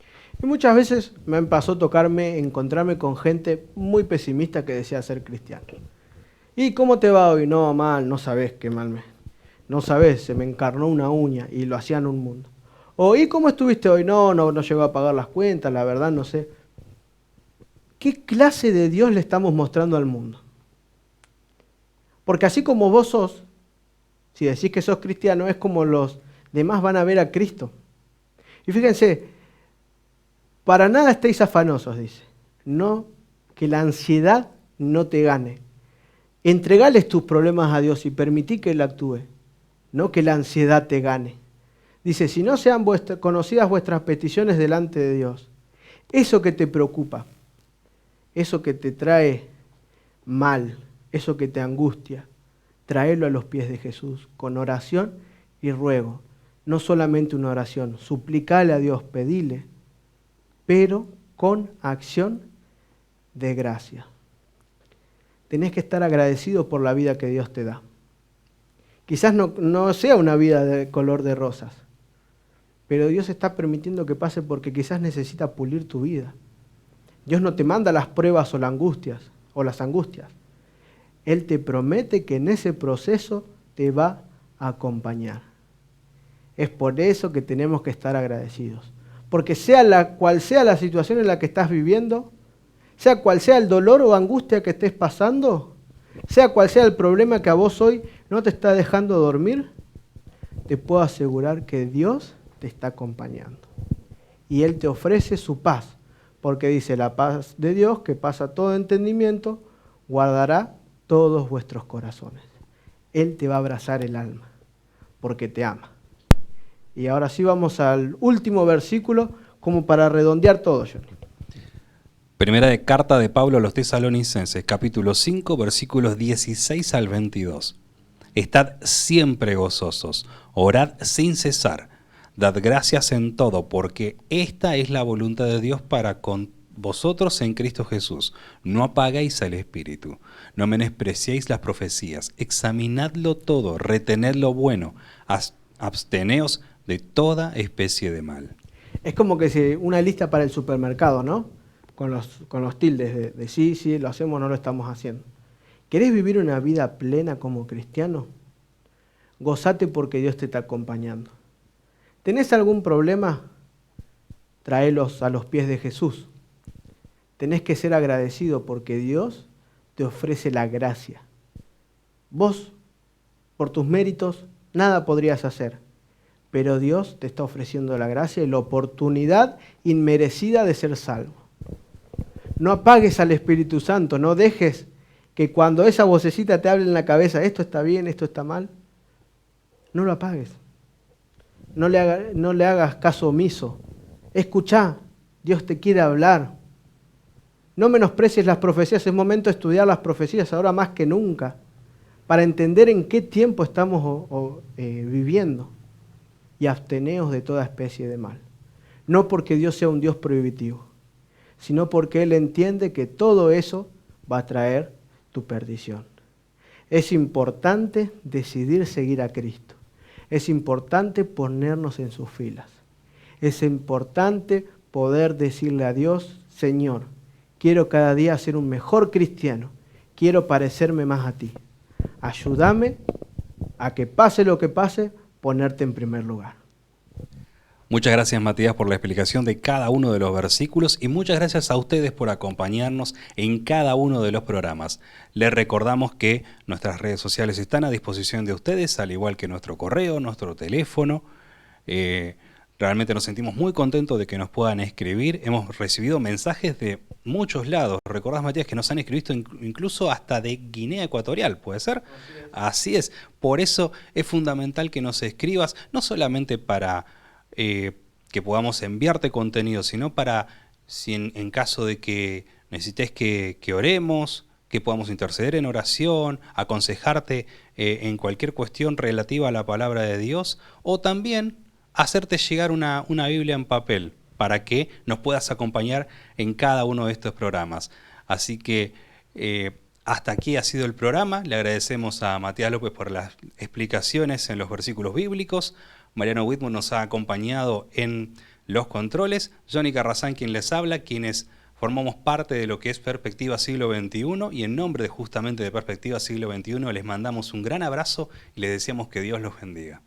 Y muchas veces me pasó encontrarme con gente muy pesimista que desea ser cristiano. ¿Y cómo te va hoy? No, mal, no sabés qué mal me... No sabés, se me encarnó una uña y lo hacían un mundo. O, ¿y cómo estuviste hoy? No llegó a pagar las cuentas, la verdad no sé. ¿Qué clase de Dios le estamos mostrando al mundo? Porque así como vos sos, si decís que sos cristiano, es como los demás van a ver a Cristo. Y fíjense, para nada estéis afanosos, dice. No, que la ansiedad no te gane. Entregales tus problemas a Dios y permití que Él actúe. No que la ansiedad te gane. Dice, si no sean conocidas vuestras peticiones delante de Dios, eso que te preocupa, eso que te trae mal, eso que te angustia, tráelo a los pies de Jesús con oración y ruego. No solamente una oración, suplicale a Dios, pedile, pero con acción de gracia. Tenés que estar agradecido por la vida que Dios te da. Quizás no sea una vida de color de rosas, pero Dios está permitiendo que pase porque quizás necesita pulir tu vida. Dios no te manda las pruebas o las angustias. Él te promete que en ese proceso te va a acompañar. Es por eso que tenemos que estar agradecidos. Porque cual sea la situación en la que estás viviendo, sea cual sea el dolor o angustia que estés pasando, sea cual sea el problema que a vos hoy no te está dejando dormir, te puedo asegurar que Dios te está acompañando. Y Él te ofrece su paz, porque dice, la paz de Dios, que pasa todo entendimiento, guardará todos vuestros corazones. Él te va a abrazar el alma, porque te ama. Y ahora sí vamos al último versículo, como para redondear todo, Johnny. Primera de carta de Pablo a los Tesalonicenses, capítulo 5, versículos 16 al 22. Estad siempre gozosos, orad sin cesar, dad gracias en todo, porque esta es la voluntad de Dios para con vosotros en Cristo Jesús. No apaguéis al Espíritu, no menospreciéis las profecías, examinadlo todo, retened lo bueno, absteneos de toda especie de mal. Es como que una lista para el supermercado, ¿no? Con los tildes de sí, lo hacemos, no lo estamos haciendo. ¿Querés vivir una vida plena como cristiano? Gozate porque Dios te está acompañando. ¿Tenés algún problema? Tráelos a los pies de Jesús. Tenés que ser agradecido porque Dios te ofrece la gracia. Vos, por tus méritos, nada podrías hacer, pero Dios te está ofreciendo la gracia y la oportunidad inmerecida de ser salvo. No apagues al Espíritu Santo, no dejes que cuando esa vocecita te hable en la cabeza, esto está bien, esto está mal, no lo apagues. No le hagas caso omiso. Escuchá, Dios te quiere hablar. No menosprecies las profecías, es momento de estudiar las profecías ahora más que nunca, para entender en qué tiempo estamos viviendo. Y absteneos de toda especie de mal. No porque Dios sea un Dios prohibitivo, sino porque Él entiende que todo eso va a traer tu perdición. Es importante decidir seguir a Cristo. Es importante ponernos en sus filas. Es importante poder decirle a Dios, Señor, quiero cada día ser un mejor cristiano. Quiero parecerme más a ti. Ayúdame a que pase lo que pase, ponerte en primer lugar. Muchas gracias, Matías, por la explicación de cada uno de los versículos y muchas gracias a ustedes por acompañarnos en cada uno de los programas. Les recordamos que nuestras redes sociales están a disposición de ustedes, al igual que nuestro correo, nuestro teléfono. Realmente nos sentimos muy contentos de que nos puedan escribir. Hemos recibido mensajes de muchos lados. ¿Recordás, Matías, que nos han escrito incluso hasta de Guinea Ecuatorial? ¿Puede ser? Así es. Por eso es fundamental que nos escribas, no solamente para que podamos enviarte contenido, sino para, si en caso de que necesites que oremos, que podamos interceder en oración, aconsejarte en cualquier cuestión relativa a la palabra de Dios, o también hacerte llegar una Biblia en papel para que nos puedas acompañar en cada uno de estos programas. Así que hasta aquí ha sido el programa. Le agradecemos a Matías López por las explicaciones en los versículos bíblicos. Mariano Whitmore nos ha acompañado en los controles. Johnny Carrazán, quien les habla, quienes formamos parte de lo que es Perspectiva Siglo XXI y en nombre justamente de Perspectiva Siglo XXI les mandamos un gran abrazo y les deseamos que Dios los bendiga.